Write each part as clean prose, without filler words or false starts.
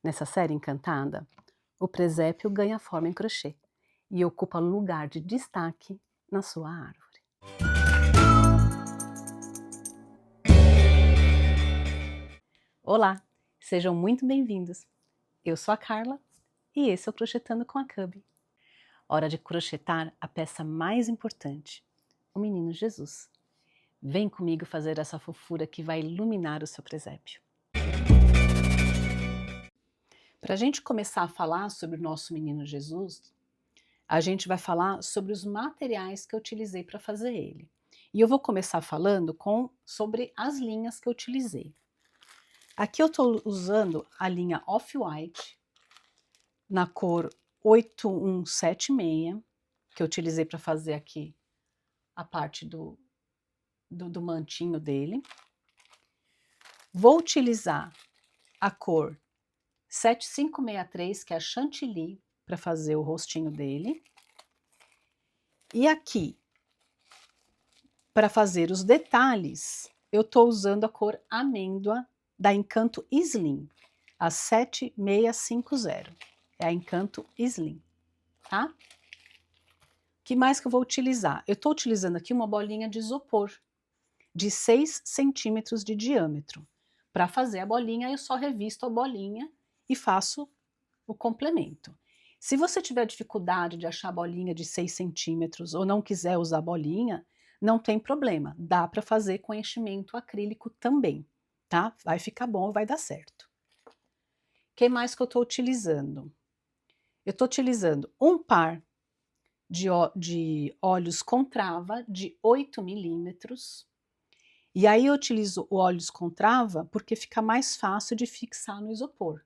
Nessa série encantada, o presépio ganha forma em crochê e ocupa lugar de destaque na sua árvore. Olá, sejam muito bem-vindos. Eu sou a Carla e esse é o Crochetando com a Cub. Hora de crochetar a peça mais importante, o Menino Jesus. Vem comigo fazer essa fofura que vai iluminar o seu presépio. Para a gente começar a falar sobre o nosso Menino Jesus, a gente vai falar sobre os materiais que eu utilizei para fazer ele. E eu vou começar falando sobre as linhas que eu utilizei. Aqui eu estou usando a linha Off-White, na cor 8176, que eu utilizei para fazer aqui a parte do mantinho dele. Vou utilizar a cor 7563, que é a Chantilly, para fazer o rostinho dele. E aqui, para fazer os detalhes, eu estou usando a cor amêndoa da Encanto Slim, a 7650. É a Encanto Slim, tá? O que mais que eu vou utilizar? Eu estou utilizando aqui uma bolinha de isopor, de 6 centímetros de diâmetro. Para fazer a bolinha, eu só revisto a bolinha e faço o complemento. Se você tiver dificuldade de achar bolinha de 6 centímetros ou não quiser usar bolinha, não tem problema, dá para fazer com enchimento acrílico também, tá? Vai ficar bom, vai dar certo. O que mais que eu estou utilizando? Eu estou utilizando um par de olhos com trava de 8 milímetros. E aí eu utilizo o olhos com trava porque fica mais fácil de fixar no isopor.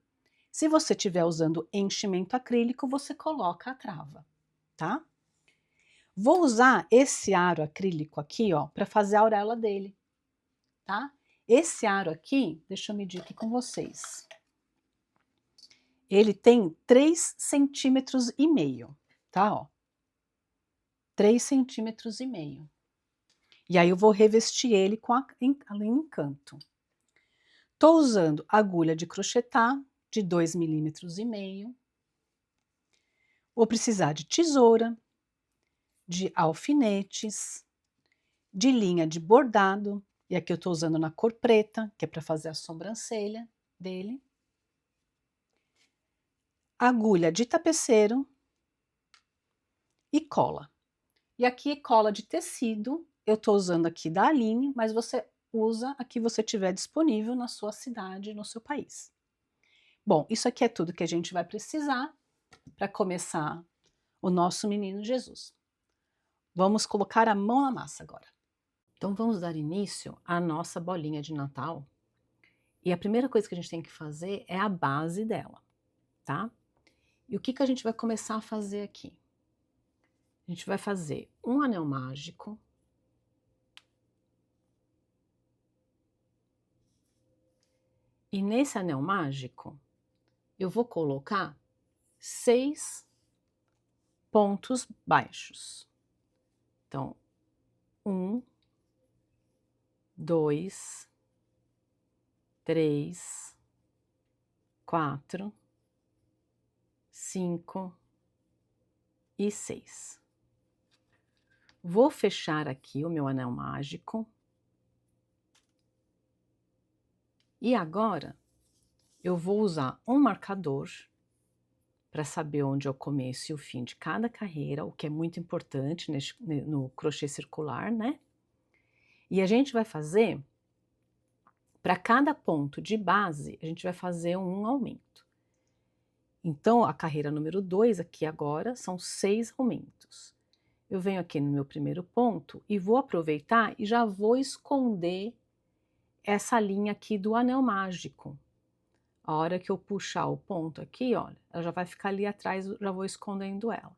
Se você estiver usando enchimento acrílico, você coloca a trava, tá? Vou usar esse aro acrílico aqui, ó, para fazer a auréola dele, tá? Esse aro aqui, deixa eu medir aqui com vocês. Ele tem 3,5 centímetros, tá? Ó. 3,5 centímetros. E aí eu vou revestir ele com a linha Encanto. Tô usando agulha de crochetar de 2,5 milímetros. Vou precisar de tesoura, de alfinetes, de linha de bordado, e aqui eu estou usando na cor preta, que é para fazer a sobrancelha dele, agulha de tapeceiro e cola. E aqui cola de tecido, eu estou usando aqui da Aline, mas você usa a que você tiver disponível na sua cidade, no seu país. Bom, isso aqui é tudo que a gente vai precisar para começar o nosso Menino Jesus. Vamos colocar a mão na massa agora. Então vamos dar início à nossa bolinha de Natal. E a primeira coisa que a gente tem que fazer é a base dela, tá? E o que a gente vai começar a fazer aqui? A gente vai fazer um anel mágico. E nesse anel mágico, eu vou colocar 6 pontos baixos. Então, 1, 2, 3, 4, 5 e 6. Vou fechar aqui o meu anel mágico. E agora, eu vou usar um marcador para saber onde é o começo e o fim de cada carreira, o que é muito importante no crochê circular, né? E a gente vai fazer, para cada ponto de base, a gente vai fazer um aumento. Então, a carreira número 2 aqui agora são 6 aumentos. Eu venho aqui no meu primeiro ponto e vou aproveitar e já vou esconder essa linha aqui do anel mágico. A hora que eu puxar o ponto aqui, olha, ela já vai ficar ali atrás, já vou escondendo ela.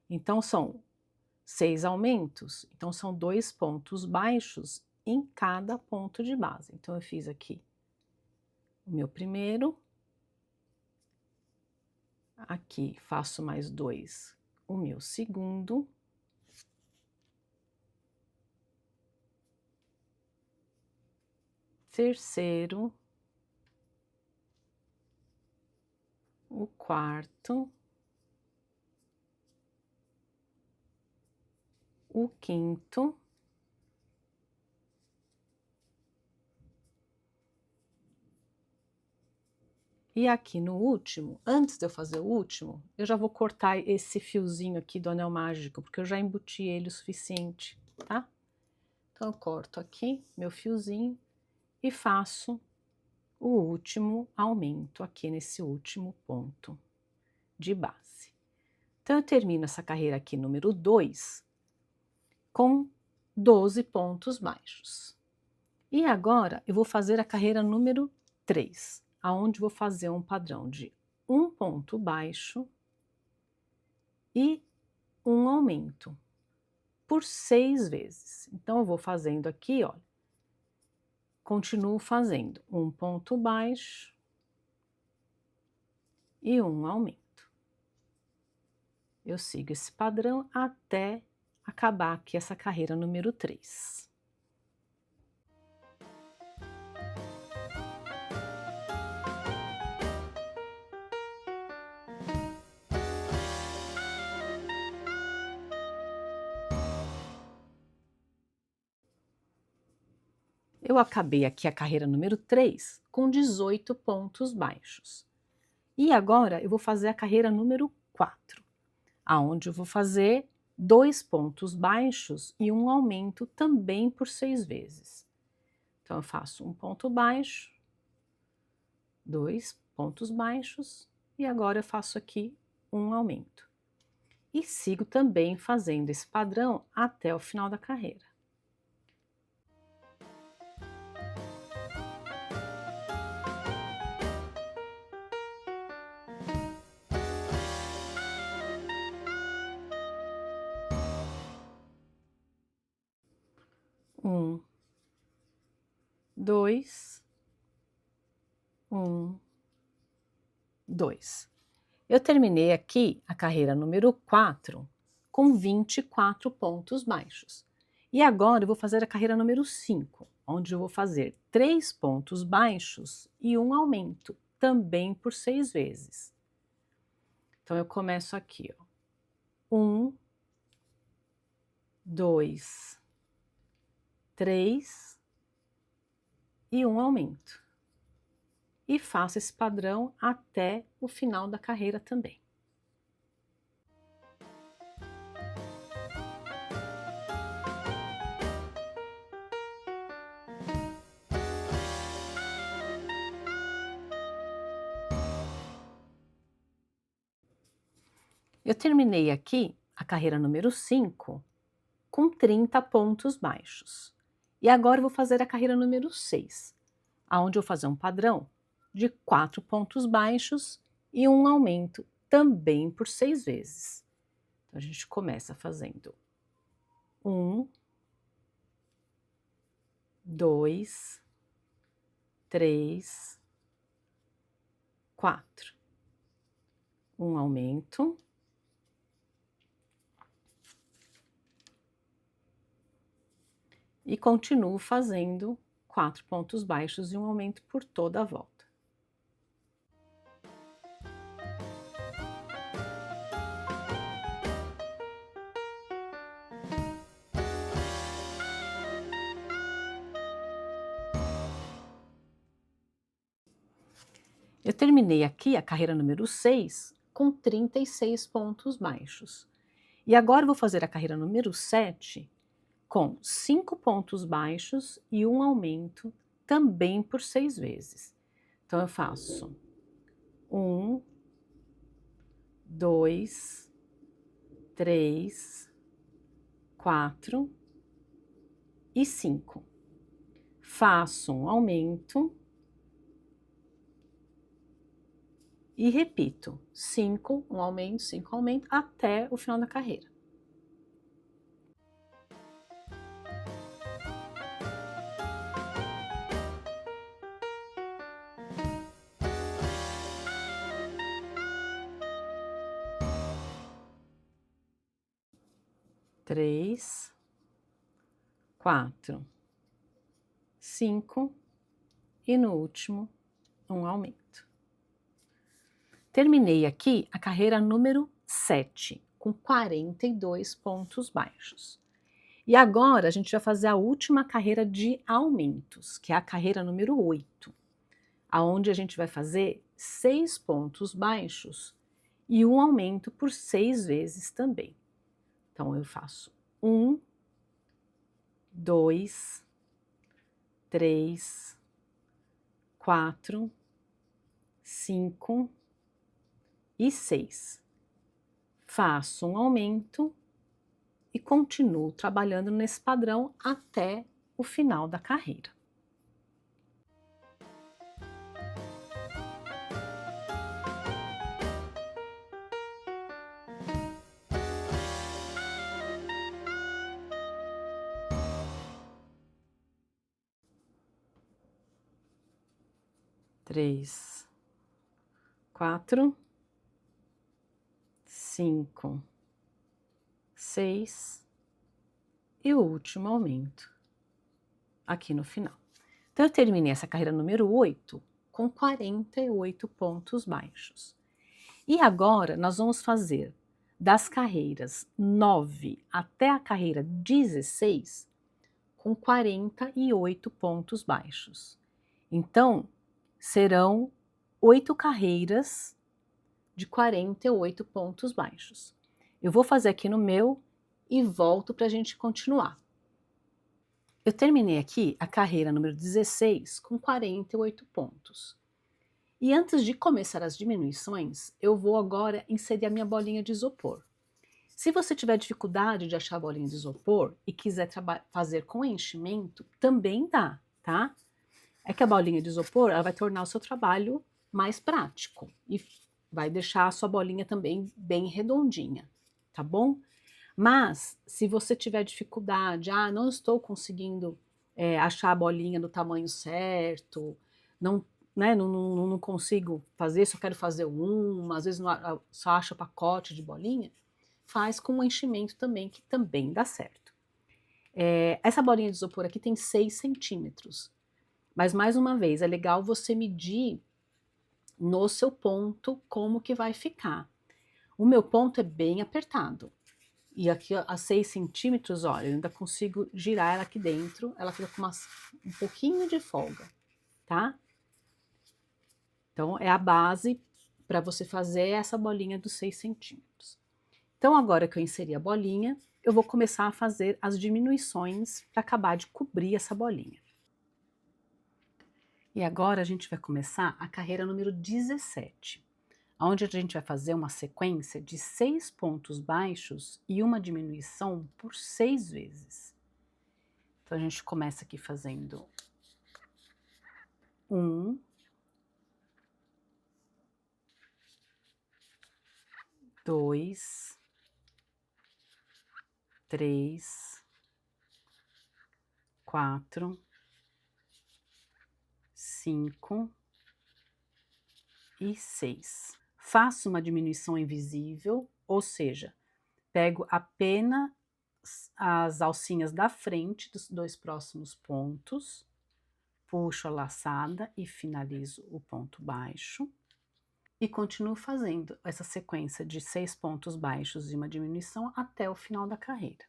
Então, são 6 aumentos, então são 2 pontos baixos em cada ponto de base. Então, eu fiz aqui o meu primeiro, aqui faço mais 2, o meu segundo, terceiro, o quarto, o quinto, e aqui no último, antes de eu fazer o último, eu já vou cortar esse fiozinho aqui do anel mágico, porque eu já embuti ele o suficiente, tá? Então eu corto aqui meu fiozinho e faço o último aumento aqui nesse último ponto de base. Então eu termino essa carreira aqui número 2 com 12 pontos baixos. E agora eu vou fazer a carreira número 3, aonde vou fazer um padrão de um ponto baixo e um aumento por 6 vezes. Então eu vou fazendo aqui, olha, continuo fazendo um ponto baixo e um aumento. Eu sigo esse padrão até acabar aqui essa carreira número 3. Eu acabei aqui a carreira número 3 com 18 pontos baixos. E agora eu vou fazer a carreira número 4, aonde eu vou fazer 2 pontos baixos e um aumento também por 6 vezes. Então eu faço um ponto baixo, 2 pontos baixos e agora eu faço aqui um aumento. E sigo também fazendo esse padrão até o final da carreira. Um, dois, um, dois. Eu terminei aqui a carreira número 4 com 24 pontos baixos. E agora eu vou fazer a carreira número 5, onde eu vou fazer 3 pontos baixos e um aumento, também por 6 vezes. Então eu começo aqui, ó. 1, 2, 3 e um aumento. E faço esse padrão até o final da carreira também. Eu terminei aqui a carreira número 5 com 30 pontos baixos. E agora eu vou fazer a carreira número 6, aonde eu vou fazer um padrão de 4 pontos baixos e um aumento também por 6 vezes. Então a gente começa fazendo 1, 2, 3, 4. Um aumento. E continuo fazendo 4 pontos baixos e um aumento por toda a volta. Eu terminei aqui a carreira número 6 com 36 pontos baixos. E agora eu vou fazer a carreira número 7 com 5 pontos baixos e um aumento também por 6 vezes. Então eu faço 1, 2, 3, 4 e 5. Faço um aumento e repito 5, um aumento, 5 aumento, até o final da carreira. Três, 4, 5 e no último um aumento. Terminei aqui a carreira número 7, com 42 pontos baixos. E agora a gente vai fazer a última carreira de aumentos, que é a carreira número 8, aonde a gente vai fazer 6 pontos baixos e um aumento por 6 vezes também. Então eu faço 1, 2, 3, 4, 5 e 6. Faço um aumento e continuo trabalhando nesse padrão até o final da carreira. Três, 4, 5, 6 e o último aumento aqui no final. Então eu terminei essa carreira número 8 com 48 pontos baixos. E agora nós vamos fazer das carreiras 9 até a carreira 16 com 48 pontos baixos. Então, serão 8 carreiras de 48 pontos baixos. Eu vou fazer aqui no meu e volto para a gente continuar. Eu terminei aqui a carreira número 16 com 48 pontos. E antes de começar as diminuições, eu vou agora inserir a minha bolinha de isopor. Se você tiver dificuldade de achar a bolinha de isopor e quiser fazer com enchimento, também dá, tá? É que a bolinha de isopor ela vai tornar o seu trabalho mais prático e vai deixar a sua bolinha também bem redondinha, tá bom? Mas se você tiver dificuldade, não estou conseguindo achar a bolinha do tamanho certo, não, né, não consigo fazer, só quero fazer uma, às vezes só acho o pacote de bolinha, faz com um enchimento também, que também dá certo. Essa bolinha de isopor aqui tem 6 centímetros. Mas, mais uma vez, é legal você medir no seu ponto como que vai ficar. O meu ponto é bem apertado. E aqui a 6 centímetros, olha, eu ainda consigo girar ela aqui dentro. Ela fica com um pouquinho de folga, tá? Então, é a base para você fazer essa bolinha dos 6 centímetros. Então, agora que eu inseri a bolinha, eu vou começar a fazer as diminuições para acabar de cobrir essa bolinha. E agora a gente vai começar a carreira número 17, onde a gente vai fazer uma sequência de 6 pontos baixos e uma diminuição por 6 vezes. Então a gente começa aqui fazendo 1, 2, 3, 4, 5 e 6. Faço uma diminuição invisível, ou seja, pego apenas as alcinhas da frente dos 2 próximos pontos, puxo a laçada e finalizo o ponto baixo. E continuo fazendo essa sequência de 6 pontos baixos e uma diminuição até o final da carreira.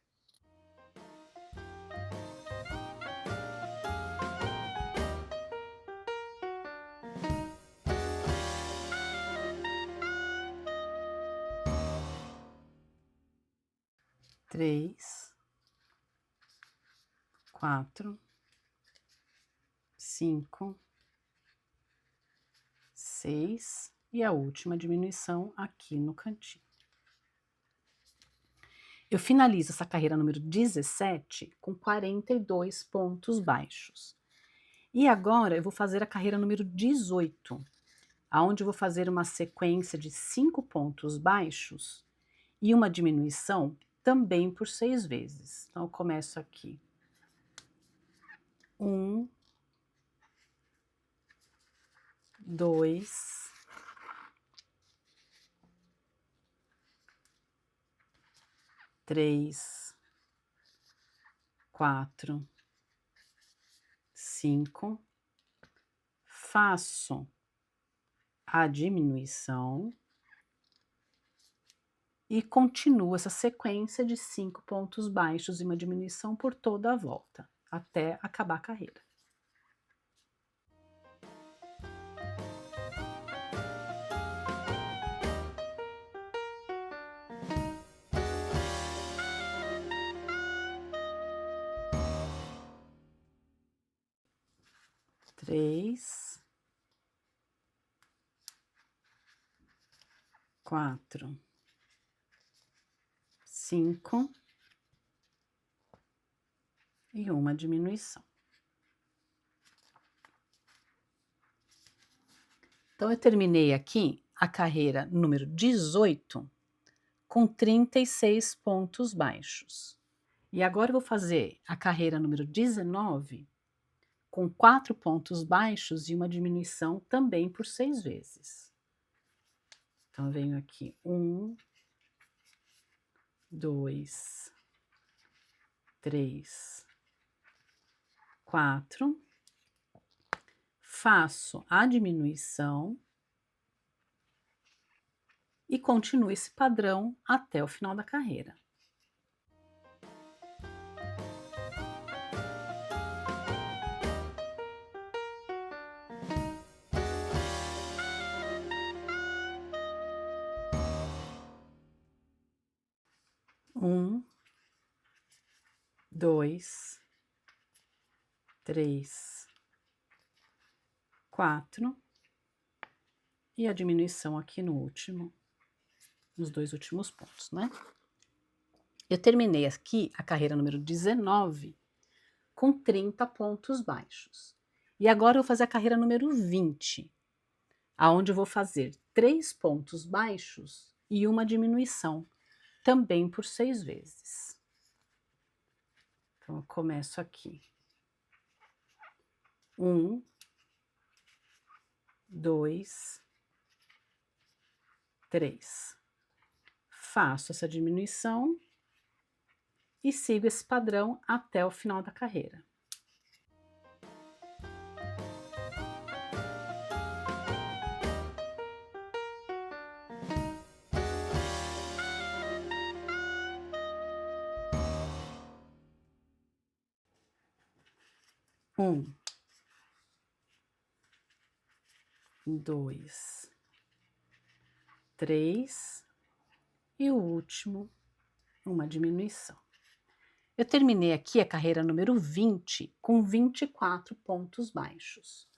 Três, 4, 5, 6 e a última diminuição aqui no cantinho. Eu finalizo essa carreira número 17 com 42 pontos baixos. E agora eu vou fazer a carreira número 18, aonde eu vou fazer uma sequência de 5 pontos baixos e uma diminuição também por 6 vezes. Então eu começo aqui. 1, 2, 3, 4, 5, faço a diminuição e continuo essa sequência de 5 pontos baixos e uma diminuição por toda a volta, até acabar a carreira. Três, 4, 5 e uma diminuição. Então, eu terminei aqui a carreira número 18 com 36 pontos baixos. E agora eu vou fazer a carreira número 19 com 4 pontos baixos e uma diminuição também por 6 vezes. Então, eu venho aqui 1, 2, 3, 4, faço a diminuição e continuo esse padrão até o final da carreira. Um, 2, 3, 4 e a diminuição aqui no último, nos 2 últimos pontos, né? Eu terminei aqui a carreira número 19 com 30 pontos baixos. E agora eu vou fazer a carreira número 20, aonde eu vou fazer 3 pontos baixos e uma diminuição, também por 6 vezes. Então, eu começo aqui. 1, 2, 3. Faço essa diminuição e sigo esse padrão até o final da carreira. Um, 2, 3 e o último, uma diminuição. Eu terminei aqui a carreira número 20 com 24 pontos baixos.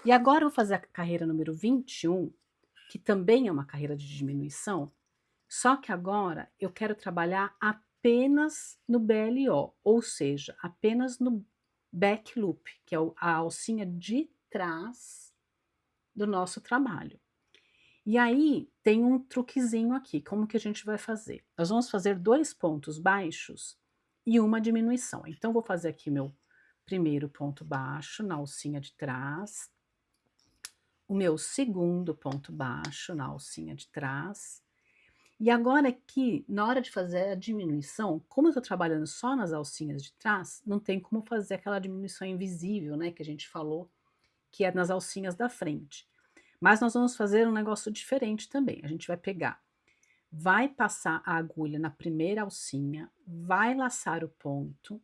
E agora eu vou fazer a carreira número 21, que também é uma carreira de diminuição, só que agora eu quero trabalhar apenas no BLO, ou seja, apenas no back loop, que é a alcinha de trás do nosso trabalho. E aí tem um truquezinho aqui, como que a gente vai fazer? Nós vamos fazer 2 pontos baixos e uma diminuição. Então, vou fazer aqui meu primeiro ponto baixo na alcinha de trás, o meu segundo ponto baixo na alcinha de trás. E agora aqui, na hora de fazer a diminuição, como eu estou trabalhando só nas alcinhas de trás, não tem como fazer aquela diminuição invisível, né, que a gente falou, que é nas alcinhas da frente. Mas nós vamos fazer um negócio diferente também. A gente vai pegar, vai passar a agulha na primeira alcinha, vai laçar o ponto,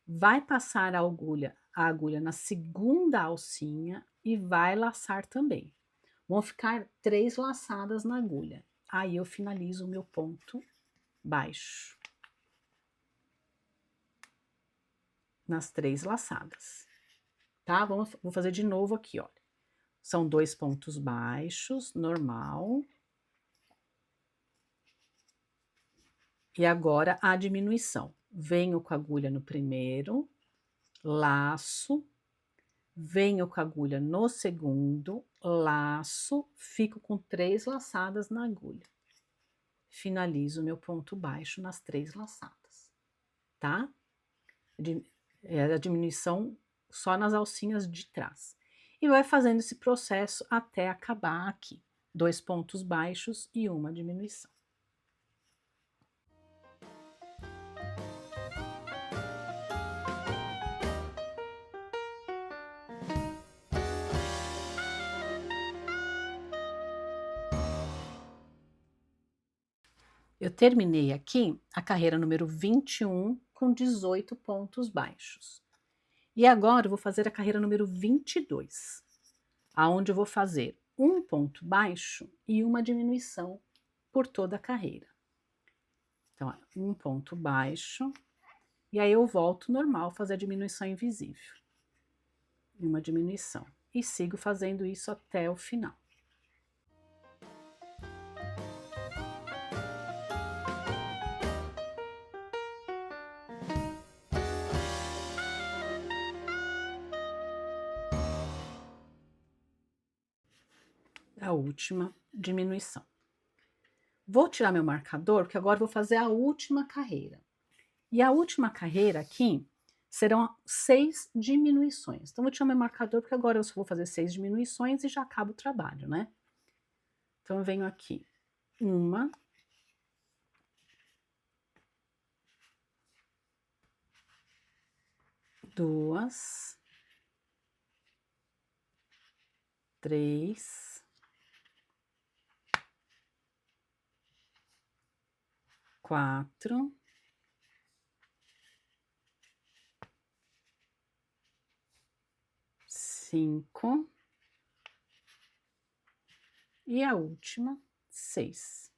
vai passar a agulha na segunda alcinha e vai laçar também. Vão ficar 3 laçadas na agulha. Aí eu finalizo o meu ponto baixo nas 3 laçadas, tá? Vou fazer de novo aqui, olha. São 2 pontos baixos, normal. E agora a diminuição. Venho com a agulha no primeiro, laço, venho com a agulha no segundo, laço, fico com 3 laçadas na agulha. Finalizo meu ponto baixo nas 3 laçadas, tá? A diminuição só nas alcinhas de trás. E vai fazendo esse processo até acabar aqui. 2 pontos baixos e uma diminuição. Eu terminei aqui a carreira número 21 com 18 pontos baixos. E agora eu vou fazer a carreira número 22, aonde eu vou fazer um ponto baixo e uma diminuição por toda a carreira. Então, um ponto baixo, e aí eu volto normal, fazer a diminuição invisível. E uma diminuição. E sigo fazendo isso até o final. A última diminuição. Vou tirar meu marcador, porque agora eu vou fazer a última carreira. E a última carreira aqui serão 6 diminuições. Então, vou tirar meu marcador, porque agora eu só vou fazer 6 diminuições e já acaba o trabalho, né? Então, eu venho aqui. 1, 2, 3, 4, 5 e a última, 6.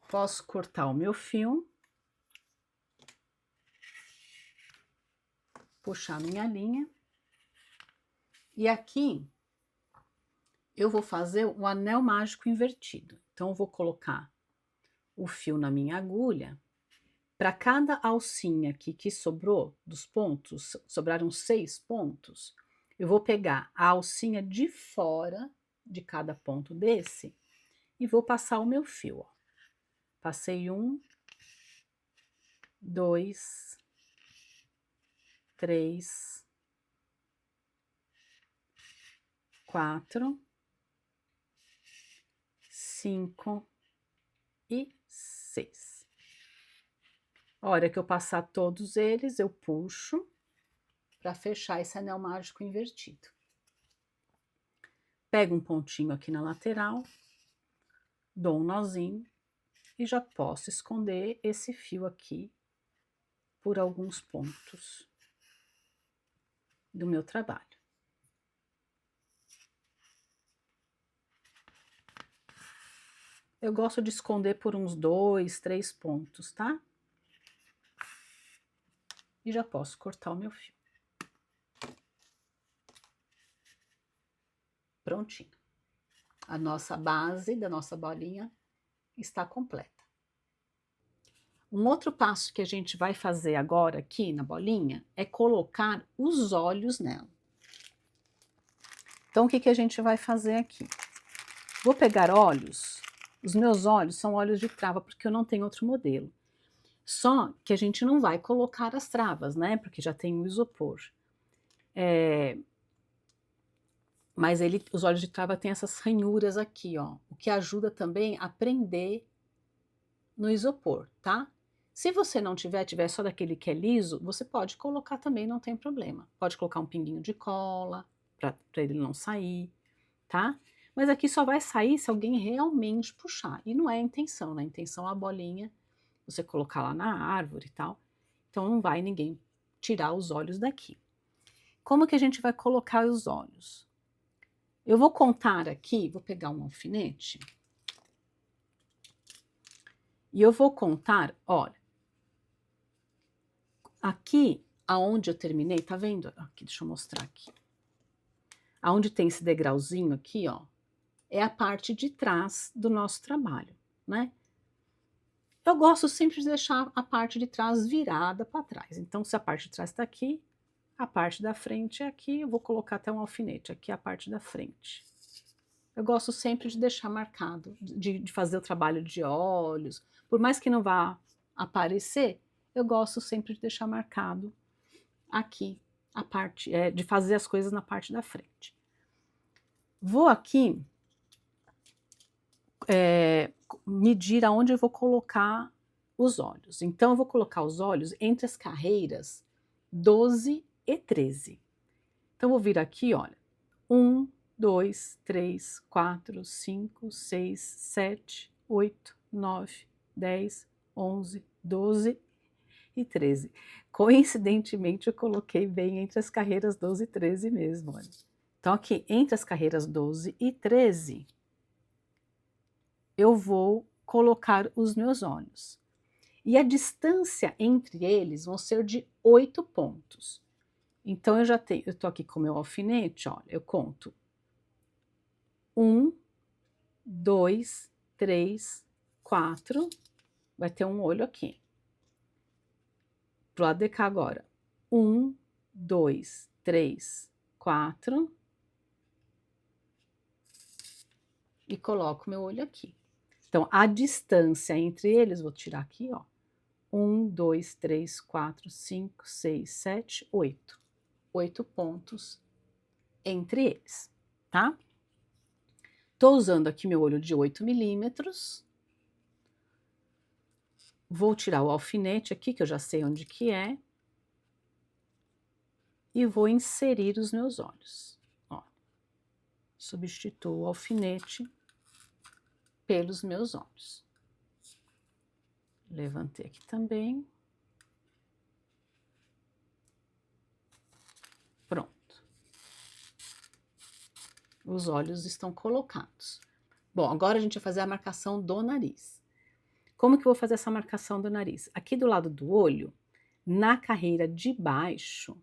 Posso cortar o meu fio, puxar minha linha, e aqui eu vou fazer um anel mágico invertido. Então, eu vou colocar o fio na minha agulha. Para cada alcinha aqui que sobrou dos pontos, sobraram 6 pontos, eu vou pegar a alcinha de fora de cada ponto desse e vou passar o meu fio, ó. Passei 1, 2, 3, 4, 5 e 6. A hora que eu passar todos eles, eu puxo para fechar esse anel mágico invertido. Pego um pontinho aqui na lateral, dou um nozinho e já posso esconder esse fio aqui por alguns pontos do meu trabalho. Eu gosto de esconder por uns 2, 3 pontos, tá? E já posso cortar o meu fio. Prontinho. A nossa base da nossa bolinha está completa. Um outro passo que a gente vai fazer agora aqui na bolinha é colocar os olhos nela. Então, o que a gente vai fazer aqui? Vou pegar olhos, os meus olhos são olhos de trava, porque eu não tenho outro modelo. Só que a gente não vai colocar as travas, né? Porque já tem o isopor. Mas os olhos de trava têm essas ranhuras aqui, ó. O que ajuda também a prender no isopor, tá? Se você não tiver só daquele que é liso, você pode colocar também, não tem problema. Pode colocar um pinguinho de cola, para ele não sair, tá? Mas aqui só vai sair se alguém realmente puxar. E não é a intenção, né? A intenção é a bolinha, você colocar lá na árvore e tal. Então não vai ninguém tirar os olhos daqui. Como que a gente vai colocar os olhos? Eu vou contar aqui, vou pegar um alfinete. E eu vou contar, olha. Aqui, aonde eu terminei, tá vendo? Aqui, deixa eu mostrar aqui. Aonde tem esse degrauzinho aqui, ó, é a parte de trás do nosso trabalho, né? Eu gosto sempre de deixar a parte de trás virada para trás. Então, se a parte de trás está aqui, a parte da frente é aqui. Eu vou colocar até um alfinete aqui, a parte da frente. Eu gosto sempre de deixar marcado, de fazer o trabalho de olhos. Por mais que não vá aparecer, eu gosto sempre de deixar marcado aqui a parte, de fazer as coisas na parte da frente. Vou aqui medir aonde eu vou colocar os olhos. Então, eu vou colocar os olhos entre as carreiras 12 e 13. Então, eu vou vir aqui, olha, 1, 2, 3, 4, 5, 6, 7, 8, 9, 10, 11, 12 e 13. Coincidentemente, eu coloquei bem entre as carreiras 12 e 13 mesmo, olha. Então, aqui, entre as carreiras 12 e 13, eu vou colocar os meus olhos. E a distância entre eles vão ser de 8 pontos. Então, eu tô aqui com o meu alfinete, olha, eu conto 1, 2, 3, 4, vai ter um olho aqui. Pro lado de cá agora. 1, 2, 3, 4. E coloco meu olho aqui. Então, a distância entre eles, vou tirar aqui, ó. 1, 2, 3, 4, 5, 6, 7, 8. 8 pontos entre eles, tá? Tô usando aqui meu olho de 8 milímetros. Vou tirar o alfinete aqui, que eu já sei onde que é. E vou inserir os meus olhos. Ó, substituo o alfinete pelos meus olhos. Levantei aqui também. Pronto. Os olhos estão colocados. Bom, agora a gente vai fazer a marcação do nariz. Como que eu vou fazer essa marcação do nariz? Aqui do lado do olho, na carreira de baixo,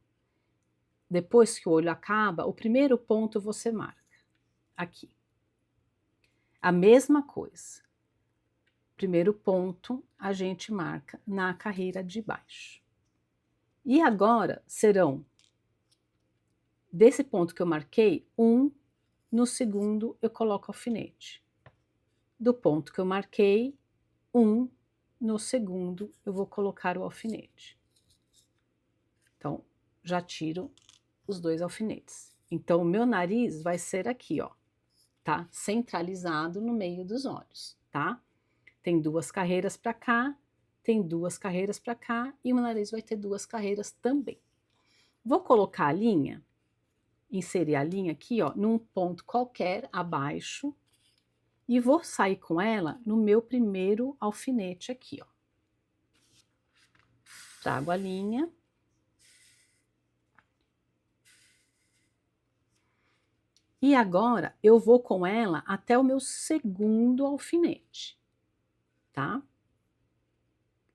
depois que o olho acaba, o primeiro ponto você marca. Aqui. A mesma coisa. Primeiro ponto a gente marca na carreira de baixo. E agora serão, desse ponto que eu marquei, no segundo eu coloco alfinete. Do ponto que eu marquei, no segundo eu vou colocar o alfinete. Então, já tiro os 2 alfinetes. Então, o meu nariz vai ser aqui, ó, tá? Centralizado no meio dos olhos, tá? Tem 2 carreiras para cá, tem 2 carreiras para cá e o meu nariz vai ter 2 carreiras também. Vou colocar a linha, inserir a linha aqui, ó, num ponto qualquer abaixo e vou sair com ela no meu primeiro alfinete aqui, ó. Trago a linha. E agora eu vou com ela até o meu segundo alfinete, tá?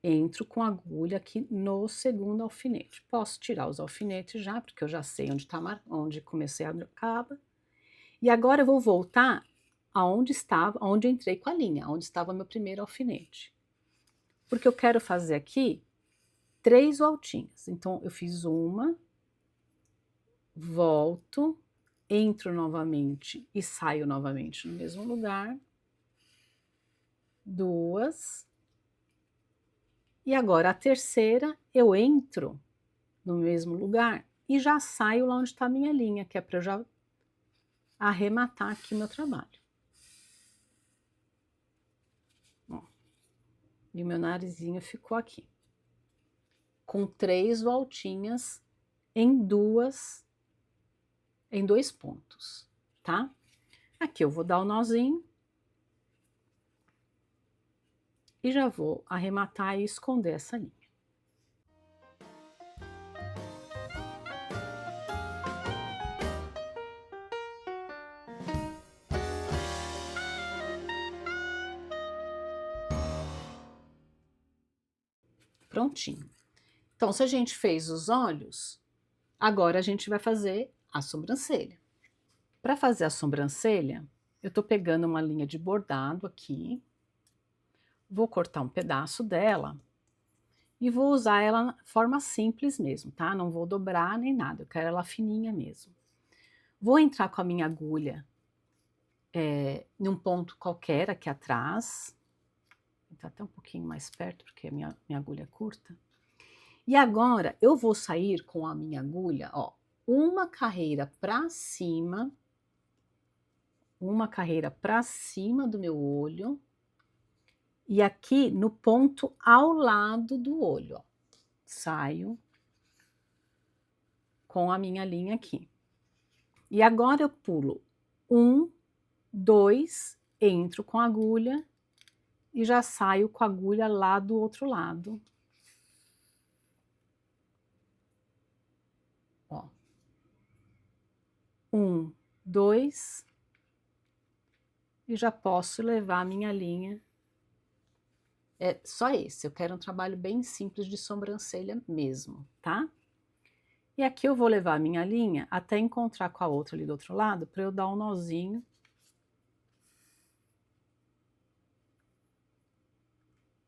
Entro com a agulha aqui no segundo alfinete. Posso tirar os alfinetes já, porque eu já sei onde tá, onde comecei a acaba. E agora eu vou voltar aonde estava, onde eu entrei com a linha, onde estava meu primeiro alfinete. Porque eu quero fazer aqui 3 voltinhas. Então, eu fiz uma, volto, entro novamente e saio novamente no mesmo lugar. 2. E agora a terceira, eu entro no mesmo lugar e já saio lá onde está a minha linha, que é para eu já arrematar aqui meu trabalho. Ó, e o meu narizinho ficou aqui. Com 3 voltinhas em 2 pontos, tá? Aqui eu vou dar o nozinho. E já vou arrematar e esconder essa linha. Prontinho. Então, se a gente fez os olhos, agora a gente vai fazer a sobrancelha. Para fazer a sobrancelha, eu tô pegando uma linha de bordado aqui, vou cortar um pedaço dela e vou usar ela na forma simples mesmo, tá? Não vou dobrar nem nada, eu quero ela fininha mesmo. Vou entrar com a minha agulha num ponto qualquer aqui atrás, tá até um pouquinho mais perto porque a minha agulha é curta. E agora eu vou sair com a minha agulha, ó, uma carreira para cima do meu olho e aqui no ponto ao lado do olho, ó. Saio com a minha linha aqui. E agora eu pulo 1, 2, entro com a agulha e já saio com a agulha lá do outro lado. Ó. 1, 2, e já posso levar a minha linha. É só esse, eu quero um trabalho bem simples de sobrancelha mesmo, tá? E aqui eu vou levar a minha linha até encontrar com a outra ali do outro lado, para eu dar um nozinho.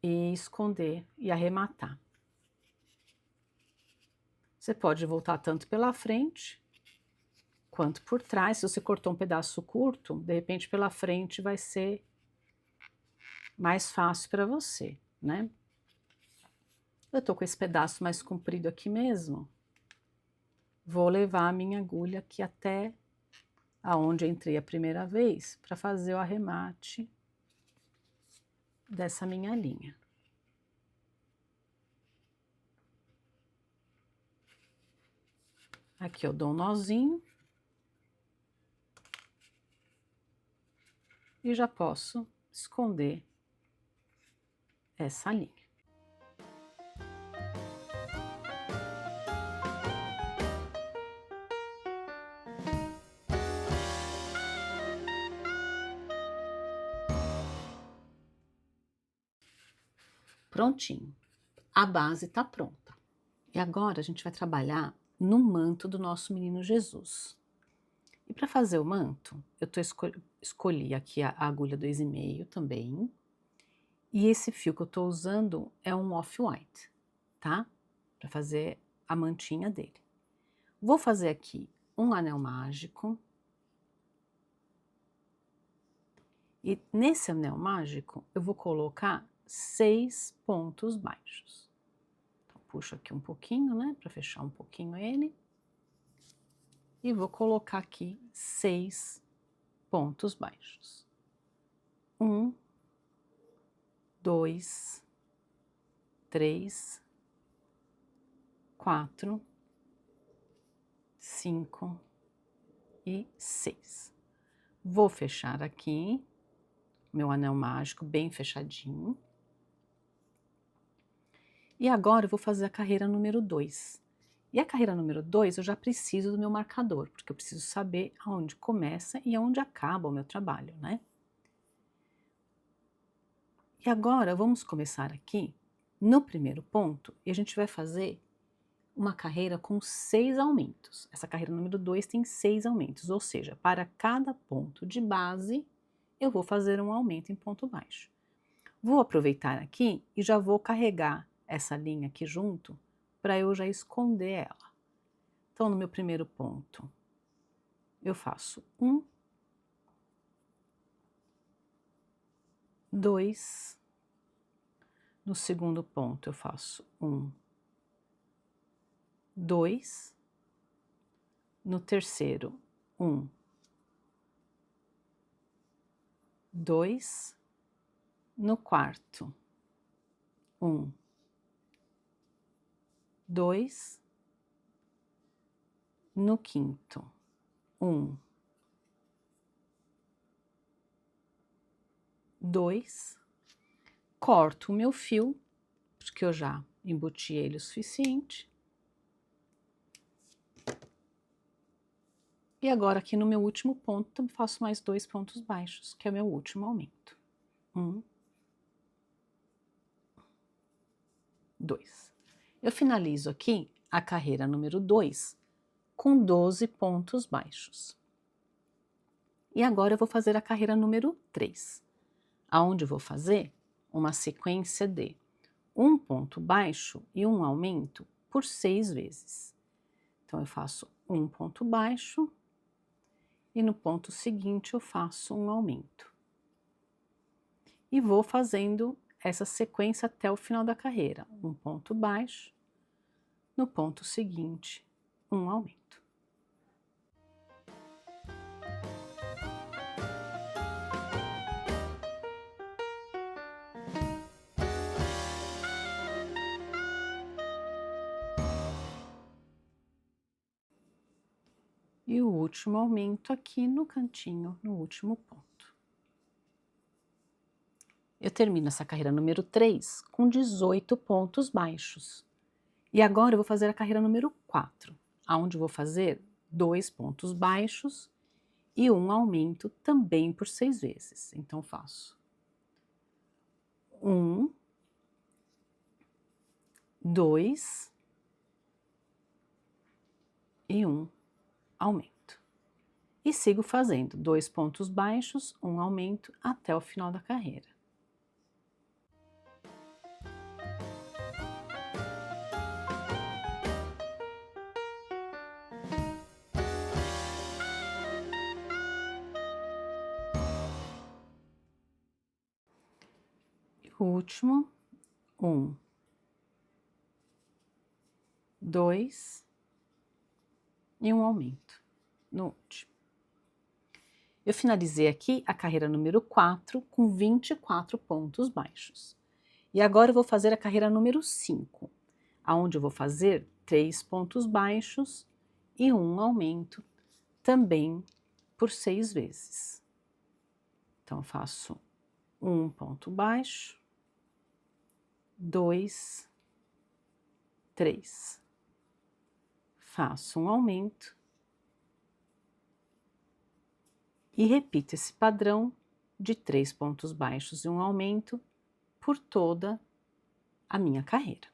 E esconder e arrematar. Você pode voltar tanto pela frente, quanto por trás. Se você cortou um pedaço curto, de repente pela frente vai ser mais fácil para você, né? Eu tô com esse pedaço mais comprido aqui mesmo. Vou levar a minha agulha aqui até aonde entrei a primeira vez, para fazer o arremate dessa minha linha. Aqui eu dou um nozinho. E já posso esconder essa linha. Prontinho. A base está pronta. E agora a gente vai trabalhar no manto do nosso menino Jesus. E para fazer o manto, eu escolhi aqui a agulha 2,5 também. E esse fio que eu estou usando é um off-white, tá? Para fazer a mantinha dele. Vou fazer aqui um anel mágico. E nesse anel mágico, eu vou colocar 6 pontos baixos. Então, puxo aqui um pouquinho, né, para fechar um pouquinho ele. E vou colocar aqui 6 pontos baixos. 1, 2, 3, 4, 5 e 6. Vou fechar aqui meu anel mágico bem fechadinho. E agora eu vou fazer a carreira número 2. E a carreira número 2 eu já preciso do meu marcador, porque eu preciso saber aonde começa e aonde acaba o meu trabalho, né? E agora vamos começar aqui no primeiro ponto e a gente vai fazer uma carreira com 6 aumentos. Essa carreira número 2 tem 6 aumentos, ou seja, para cada ponto de base eu vou fazer um aumento em ponto baixo. Vou aproveitar aqui e já vou carregar essa linha aqui junto para eu já esconder ela. Então, no meu primeiro ponto, eu faço 1, 2, no segundo ponto eu faço 1, 2, no terceiro 1, 2, no quarto 1, 2, no quinto 1, 2, corto o meu fio, porque eu já embuti ele o suficiente. E agora aqui no meu último ponto, eu faço mais 2 pontos baixos, que é o meu último aumento. 1, 2. Eu finalizo aqui a carreira número 2 com 12 pontos baixos. E agora eu vou fazer a carreira número 3, aonde eu vou fazer uma sequência de um ponto baixo e um aumento por 6 vezes. Então, eu faço um ponto baixo e no ponto seguinte eu faço um aumento. E vou fazendo essa sequência até o final da carreira. Um ponto baixo, no ponto seguinte, um aumento. E o último aumento aqui no cantinho, no último ponto. Eu termino essa carreira número 3 com 18 pontos baixos. E agora eu vou fazer a carreira número 4, aonde eu vou fazer 2 pontos baixos e um aumento também por 6 vezes. Então, faço 1, 2 e 1 aumento. E sigo fazendo 2 pontos baixos, um aumento até o final da carreira. O último, 1, 2 e um aumento no último. Eu finalizei aqui a carreira número 4 com 24 pontos baixos. E agora eu vou fazer a carreira número 5, aonde eu vou fazer 3 pontos baixos e um aumento também por 6 vezes. Então, eu faço um ponto baixo, 2, 3. Faço um aumento e repito esse padrão de 3 pontos baixos e um aumento por toda a minha carreira.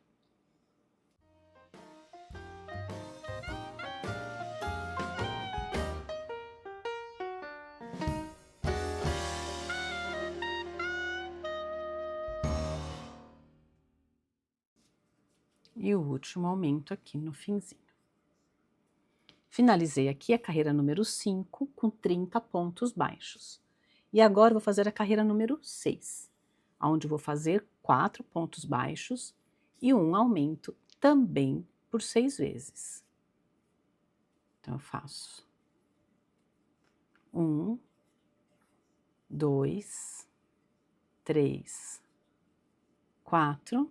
E o último aumento aqui no finzinho. Finalizei aqui a carreira número 5 com 30 pontos baixos. E agora eu vou fazer a carreira número 6, onde eu vou fazer 4 pontos baixos e um aumento também por 6 vezes. Então, eu faço 1, 2, 3, 4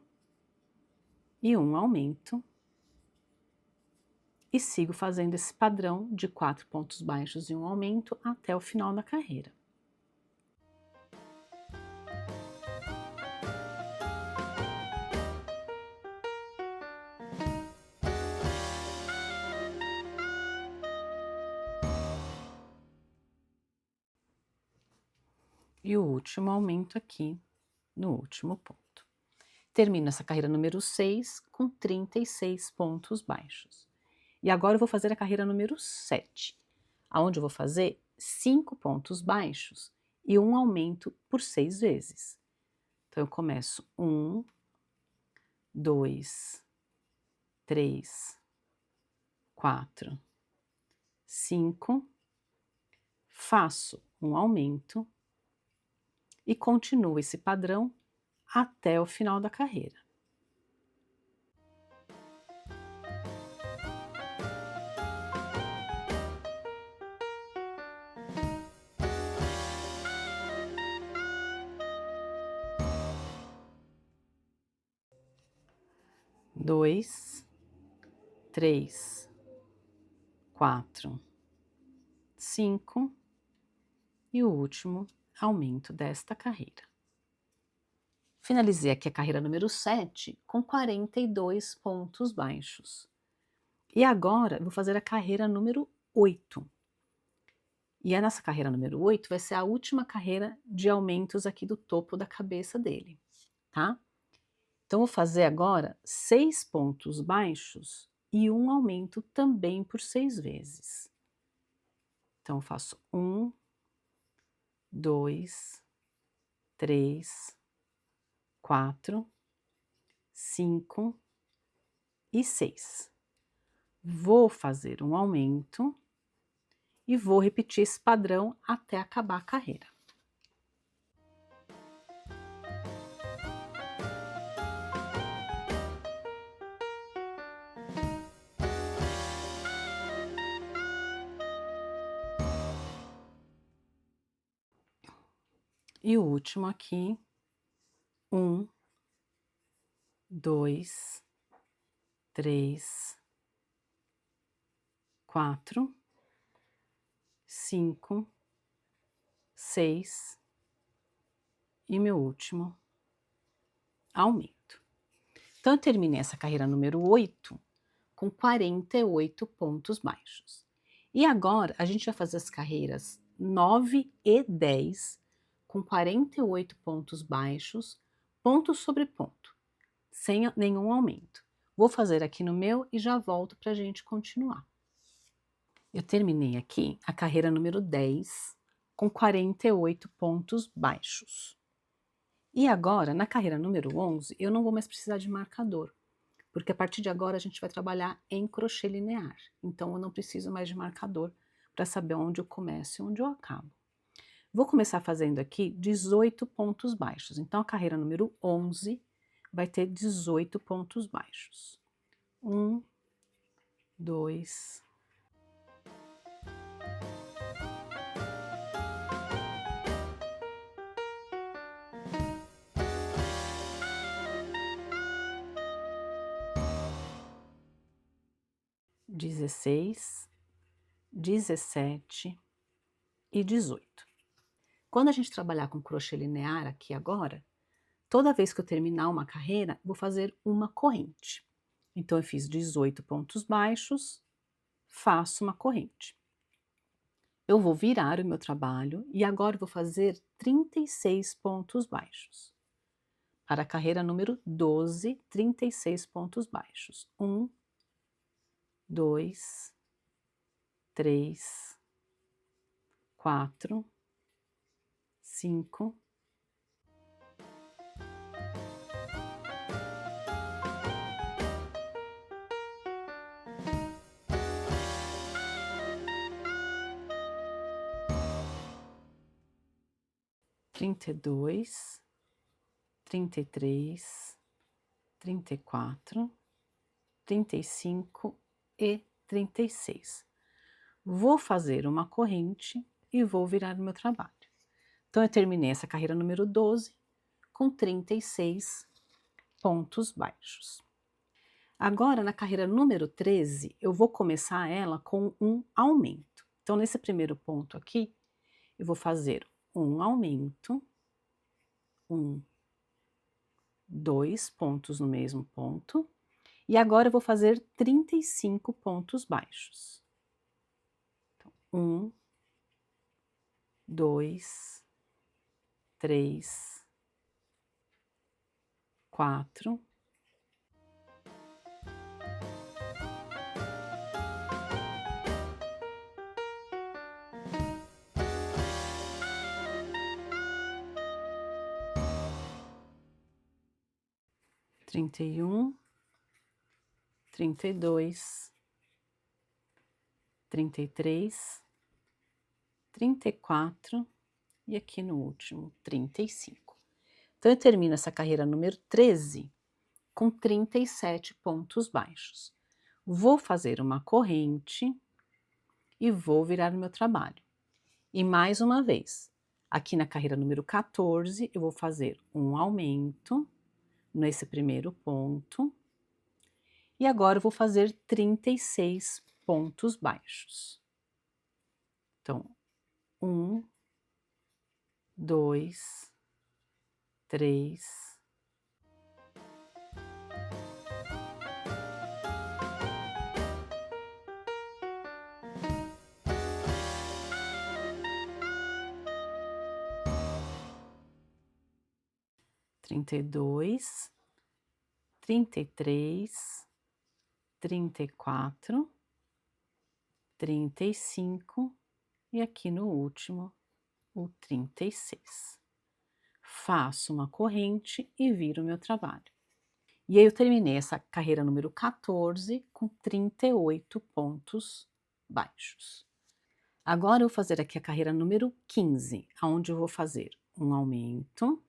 e um aumento. E sigo fazendo esse padrão de 4 pontos baixos e um aumento até o final da carreira. E o último aumento aqui no último ponto. Termino essa carreira número 6 com 36 pontos baixos. E agora eu vou fazer a carreira número 7, aonde eu vou fazer 5 pontos baixos e um aumento por 6 vezes. Então, eu começo 1, 2, 3, 4, 5, faço um aumento e continuo esse padrão até o final da carreira. Dois, 3, 4, 5 e o último aumento desta carreira. Finalizei aqui a carreira número 7 com 42 pontos baixos. E agora eu vou fazer a carreira número 8. E nessa carreira número 8 vai ser a última carreira de aumentos aqui do topo da cabeça dele, tá? Então, vou fazer agora 6 pontos baixos e um aumento também por 6 vezes. Então, eu faço 1, 2, 3, 4, 5 e 6. Vou fazer um aumento e vou repetir esse padrão até acabar a carreira. E o último aqui, 1, 2, 3, 4 5, 6 e meu último aumento. Então, eu terminei essa carreira número 8 com 48 pontos baixos. E agora, a gente vai fazer as carreiras 9 e 10 com 48 pontos baixos, ponto sobre ponto, sem nenhum aumento. Vou fazer aqui no meu e já volto para a gente continuar. Eu terminei aqui a carreira número 10 com 48 pontos baixos. E agora, na carreira número 11, eu não vou mais precisar de marcador, porque a partir de agora a gente vai trabalhar em crochê linear. Então, eu não preciso mais de marcador para saber onde eu começo e onde eu acabo. Vou começar fazendo aqui 18 pontos baixos. Então, a carreira número 11 vai ter 18 pontos baixos. 1, 2, 16, 17 e 18. Quando a gente trabalhar com crochê linear aqui agora, toda vez que eu terminar uma carreira, vou fazer uma corrente. Então, eu fiz 18 pontos baixos, faço uma corrente. Eu vou virar o meu trabalho e agora eu vou fazer 36 pontos baixos. Para a carreira número 12, 36 pontos baixos. 1, 2, 3, 4, 5, 32, 33, 34, 35 e 36. Vou fazer uma corrente e vou virar o meu trabalho. Então, eu terminei essa carreira número 12 com 36 pontos baixos. Agora, na carreira número 13, eu vou começar ela com um aumento. Então, nesse primeiro ponto aqui, eu vou fazer um aumento, 2 pontos no mesmo ponto, e agora eu vou fazer 35 pontos baixos. Então, 1, 2, 3, 4, 31, 32, 33, 34 e aqui no último 35. Então, eu termino essa carreira número 13 com 37 pontos baixos. Vou fazer uma corrente e vou virar o meu trabalho. E mais uma vez, aqui na carreira número 14, eu vou fazer um aumento nesse primeiro ponto. E agora eu vou fazer 36 pontos baixos. Então, 1, 2, 3, 32, 33, 34, 35 e aqui no último o 36. Faço uma corrente e viro o meu trabalho. E aí eu terminei essa carreira número 14 com 38 pontos baixos. Agora eu vou fazer aqui a carreira número 15, aonde eu vou fazer um aumento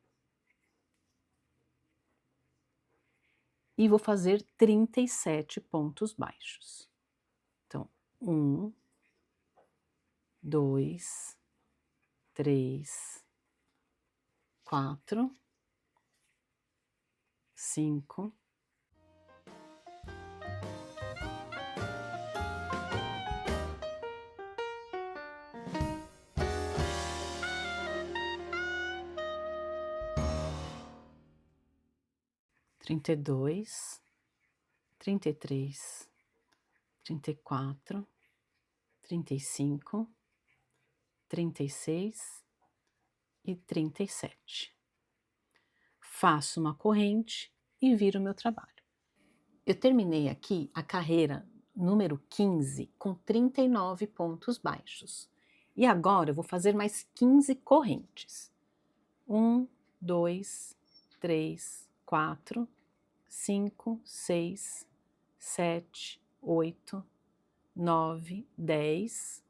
e vou fazer 37 pontos baixos. Então, 1, 2, 3, 4, 5, 6, 32, 33, 34, 35, 36 e 37. Faço uma corrente e viro o meu trabalho. Eu terminei aqui a carreira número 15 com 39 pontos baixos. E agora eu vou fazer mais 15 correntes. 1, 2, 3, 4, 5, 6, 7, 8, 9, 10,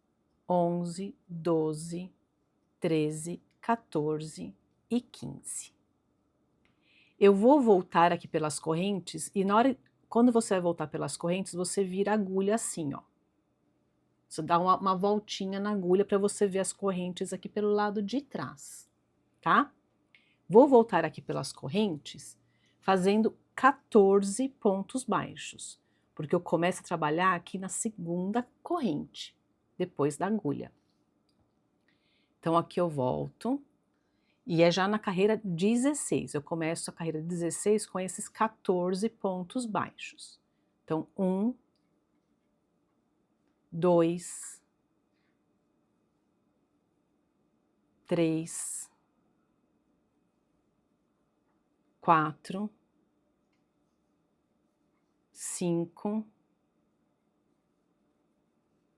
11, 12, 13, 14 e 15. Eu vou voltar aqui pelas correntes e quando você vai voltar pelas correntes, você vira a agulha assim, ó. Você dá uma voltinha na agulha para você ver as correntes aqui pelo lado de trás, tá? Vou voltar aqui pelas correntes fazendo 14 pontos baixos, porque eu começo a trabalhar aqui na segunda corrente, depois da agulha. Então aqui eu volto, e é já na carreira 16, eu começo a carreira 16 com esses 14 pontos baixos. Então 1, 2, 3, 4, 5,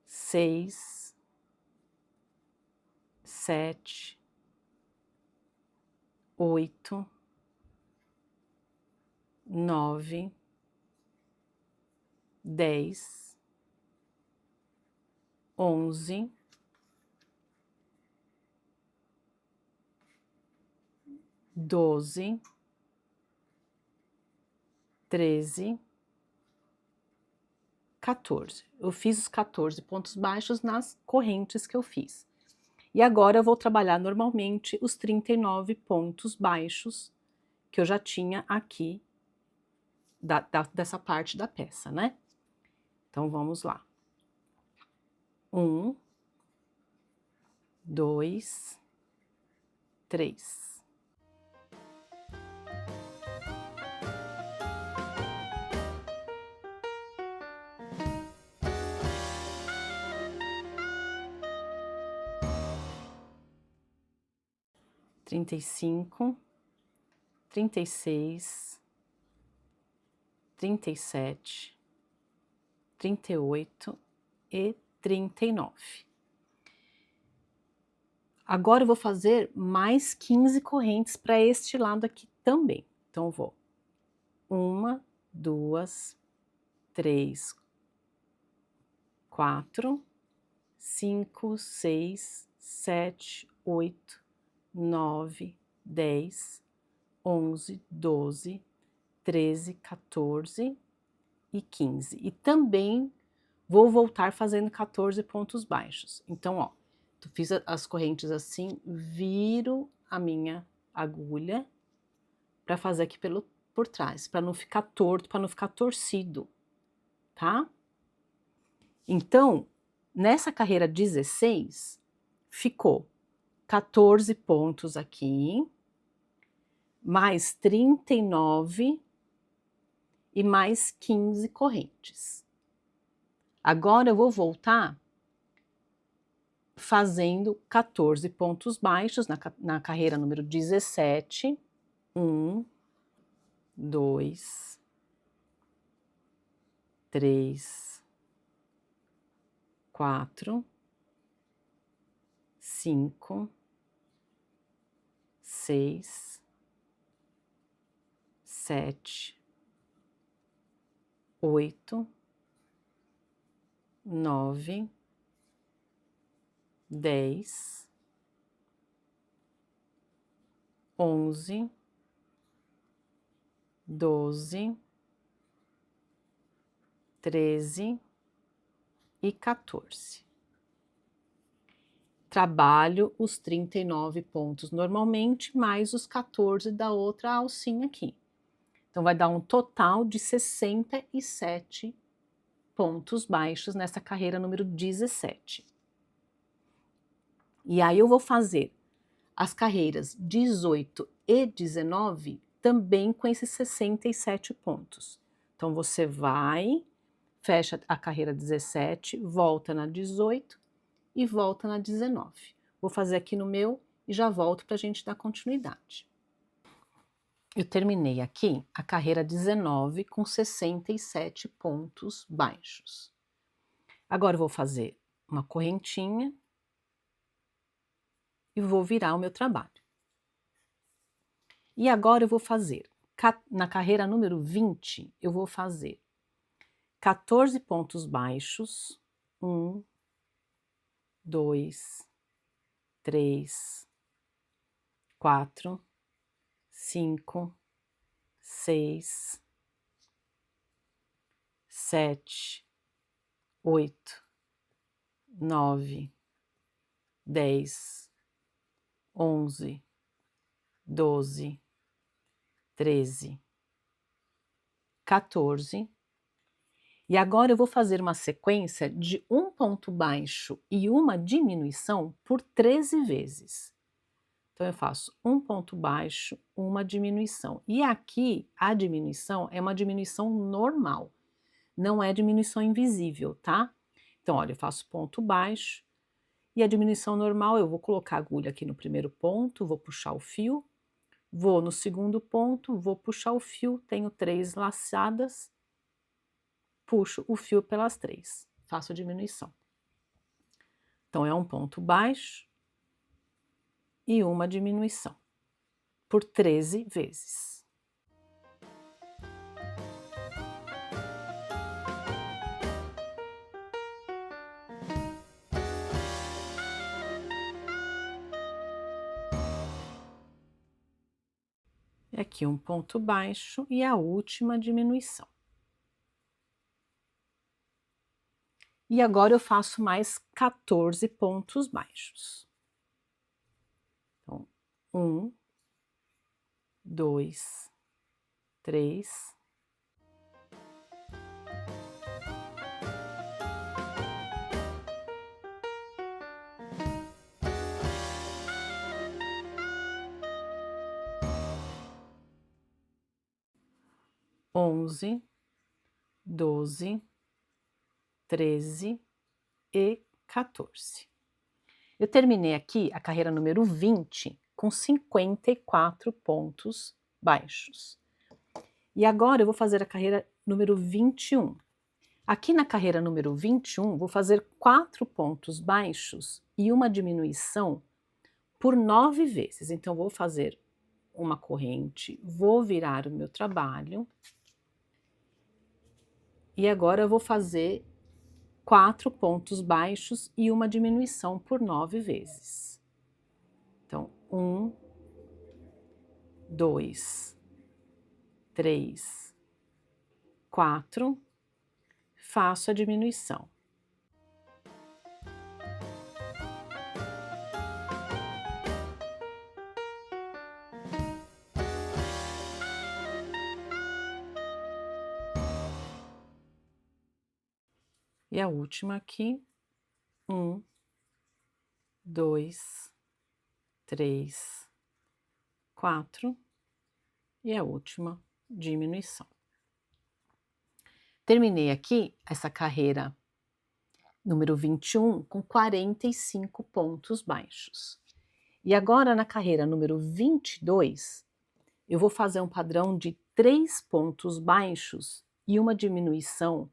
6, 7, 8, 9, 10, 11, 12, 13, 14. Eu fiz os 14 pontos baixos nas correntes que eu fiz. E agora eu vou trabalhar normalmente os 39 pontos baixos que eu já tinha aqui dessa parte da peça, né? Então vamos lá. 1, 2, 3. Trinta e cinco, 36, 37, 38 e 39. Agora eu vou fazer mais 15 correntes para este lado aqui também. Então eu vou 1, 2, 3, 4, 5, 6, 7, 8, 9, 10, 11, 12, 13, 14 e 15. E também vou voltar fazendo 14 pontos baixos. Então, ó, eu fiz as correntes assim, viro a minha agulha para fazer aqui por trás, para não ficar torto, para não ficar torcido, tá? Então, nessa carreira 16, ficou 14 pontos aqui, mais 39 e mais 15 correntes. Agora eu vou voltar fazendo 14 pontos baixos na carreira número 17. 1, 2, 3, 4, 5, 6, 7, 8, 9, 10, 11, 12, 13 e 14. Trabalho os 39 pontos normalmente, mais os 14 da outra alcinha aqui. Então vai dar um total de 67 pontos baixos nessa carreira número 17. E aí eu vou fazer as carreiras 18 e 19 também com esses 67 pontos. Então, você vai, fecha a carreira 17, volta na 18 e volta na 19. Vou fazer aqui no meu e já volto para a gente dar continuidade. Eu terminei aqui a carreira 19 com 67 pontos baixos. Agora eu vou fazer uma correntinha e vou virar o meu trabalho. E agora eu vou fazer, na carreira número 20, eu vou fazer 14 pontos baixos, 1, 2, 3, 4, 5, 6, 7, 8, 9, 10, 11, 12, 13, 14. E agora eu vou fazer uma sequência de um ponto baixo e uma diminuição por 13 vezes. Então, eu faço um ponto baixo, uma diminuição. E aqui, a diminuição é uma diminuição normal, não é diminuição invisível, tá? Então, olha, eu faço ponto baixo e a diminuição normal, eu vou colocar a agulha aqui no primeiro ponto, vou puxar o fio, vou no segundo ponto, vou puxar o fio, tenho 3 laçadas, puxo o fio pelas 3, faço a diminuição. Então, é um ponto baixo e uma diminuição, por 13 vezes. E aqui um ponto baixo e a última diminuição. E agora eu faço mais 14 pontos baixos. Então, 1, 2, 3, 11, 12, 13 e 14. Eu terminei aqui a carreira número 20 com 54 pontos baixos. E agora eu vou fazer a carreira número 21. Aqui na carreira número 21, vou fazer 4 pontos baixos e uma diminuição por 9 vezes. Então, vou fazer uma corrente, vou virar o meu trabalho. E agora eu vou fazer 4 pontos baixos e uma diminuição por 9 vezes. Então, 1, 2, 3, 4, faço a diminuição. E a última aqui, 1, 2, 3, 4, e a última diminuição. Terminei aqui essa carreira número 21 com 45 pontos baixos. E agora na carreira número 22, eu vou fazer um padrão de 3 pontos baixos e uma diminuição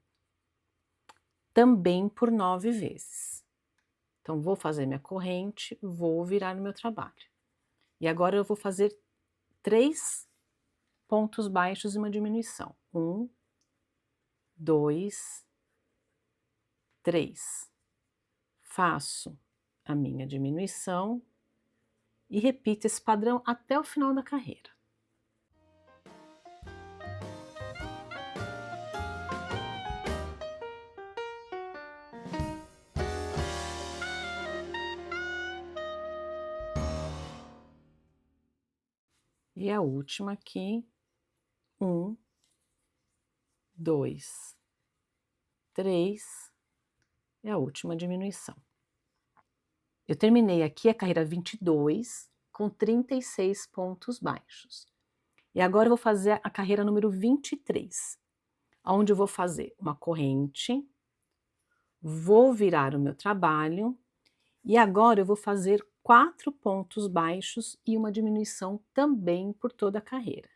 também por 9 vezes. Então, vou fazer minha corrente, vou virar no meu trabalho. E agora eu vou fazer 3 pontos baixos e uma diminuição. 1, 2, 3. Faço a minha diminuição e repito esse padrão até o final da carreira. E a última aqui, 1, 2, 3, e a última diminuição. Eu terminei aqui a carreira 22 com 36 pontos baixos. E agora eu vou fazer a carreira número 23, onde eu vou fazer uma corrente, vou virar o meu trabalho, e agora eu vou fazer 4 pontos baixos e uma diminuição também por toda a carreira.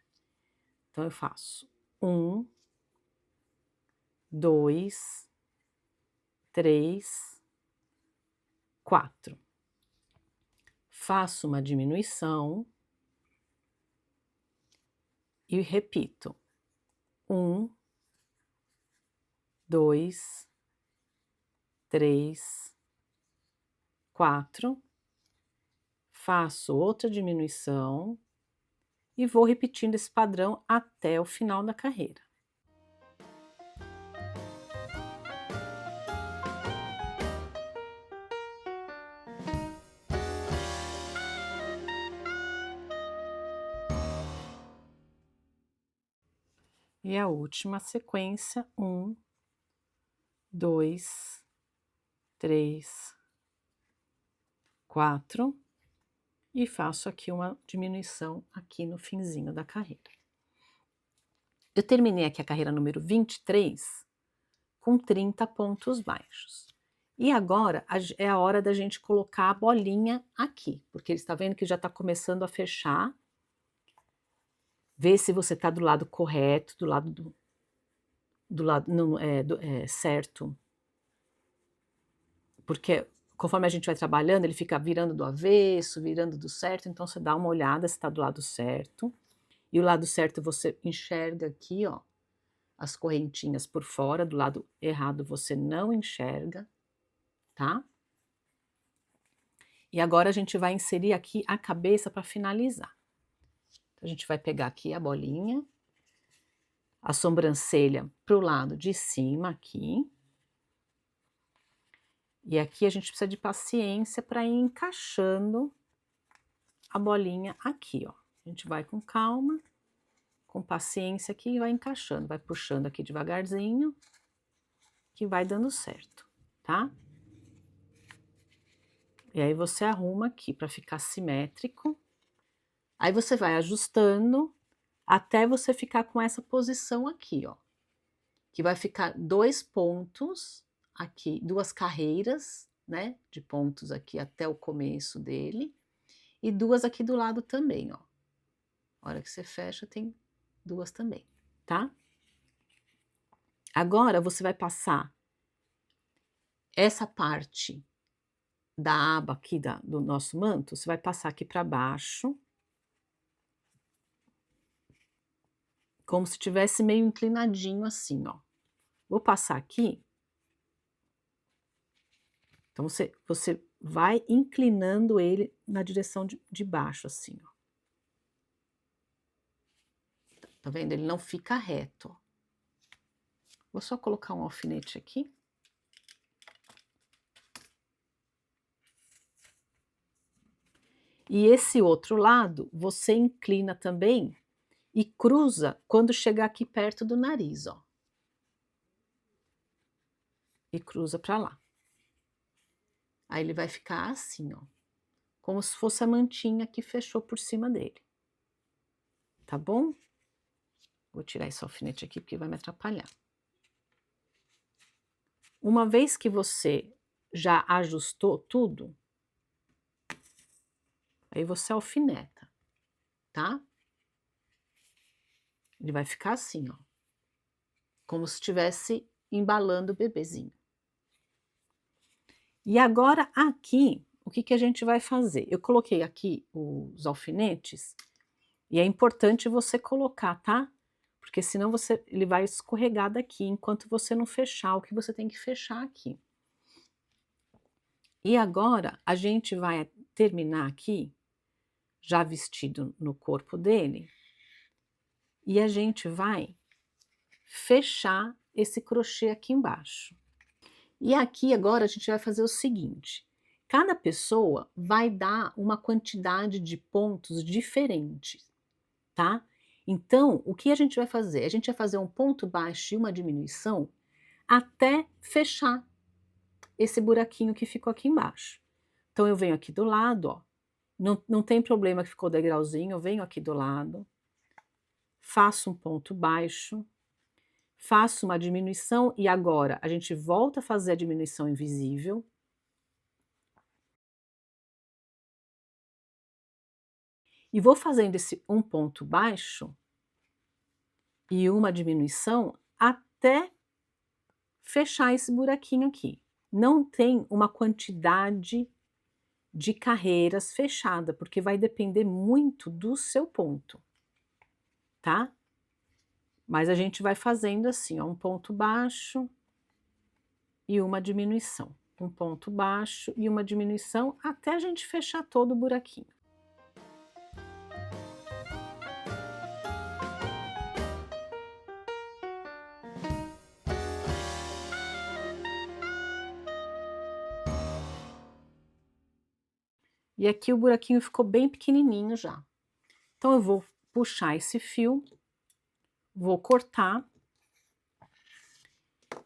Então eu faço 1, 2, 3, 4. Faço uma diminuição e repito. 1, 2, 3, 4. Faço outra diminuição e vou repetindo esse padrão até o final da carreira. E a última sequência, 1, 2, 3, 4, e faço aqui uma diminuição aqui no finzinho da carreira. Eu terminei aqui a carreira número 23 com 30 pontos baixos. E agora é a hora da gente colocar a bolinha aqui, porque ele está vendo que já está começando a fechar. Vê se você está do lado correto, do lado não, certo. Porque conforme a gente vai trabalhando, ele fica virando do avesso, virando do certo, então você dá uma olhada se está do lado certo. E o lado certo você enxerga aqui, ó, as correntinhas por fora, do lado errado você não enxerga, tá? E agora a gente vai inserir aqui a cabeça para finalizar. Então, a gente vai pegar aqui a bolinha, a sobrancelha para o lado de cima aqui. E aqui a gente precisa de paciência para ir encaixando a bolinha aqui, ó. A gente vai com calma, com paciência aqui e vai encaixando, vai puxando aqui devagarzinho, que vai dando certo, tá? E aí você arruma aqui para ficar simétrico. Aí você vai ajustando até você ficar com essa posição aqui, ó. Que vai ficar 2 pontos aqui, 2 carreiras, né, de pontos aqui até o começo dele, e 2 aqui do lado também, ó. A hora que você fecha tem 2 também, tá? Agora você vai passar essa parte da aba aqui do nosso manto, você vai passar aqui para baixo, como se tivesse meio inclinadinho assim, ó. Vou passar aqui. Então você vai inclinando ele na direção de baixo, assim, ó. Tá vendo? Ele não fica reto, ó. Vou só colocar um alfinete aqui. E esse outro lado, você inclina também e cruza quando chegar aqui perto do nariz, ó. E cruza para lá. Aí ele vai ficar assim, ó. Como se fosse a mantinha que fechou por cima dele. Tá bom? Vou tirar esse alfinete aqui porque vai me atrapalhar. Uma vez que você já ajustou tudo, aí você alfineta, tá? Ele vai ficar assim, ó. Como se estivesse embalando o bebezinho. E agora aqui, o que que a gente vai fazer? Eu coloquei aqui os alfinetes e é importante você colocar, tá? Porque senão ele vai escorregar daqui enquanto você não fechar o que você tem que fechar aqui. E agora a gente vai terminar aqui, já vestido no corpo dele, e a gente vai fechar esse crochê aqui embaixo. E aqui agora a gente vai fazer o seguinte: cada pessoa vai dar uma quantidade de pontos diferentes, tá? Então, o que a gente vai fazer? A gente vai fazer um ponto baixo e uma diminuição até fechar esse buraquinho que ficou aqui embaixo. Então, eu venho aqui do lado, ó. Não tem problema que ficou degrauzinho, eu venho aqui do lado, faço um ponto baixo, faço uma diminuição e agora a gente volta a fazer a diminuição invisível. E vou fazendo esse um ponto baixo e uma diminuição até fechar esse buraquinho aqui. Não tem uma quantidade de carreiras fechada, porque vai depender muito do seu ponto, tá? Mas a gente vai fazendo assim, ó, um ponto baixo e uma diminuição. Um ponto baixo e uma diminuição até a gente fechar todo o buraquinho. E aqui o buraquinho ficou bem pequenininho já. Então eu vou puxar esse fio, vou cortar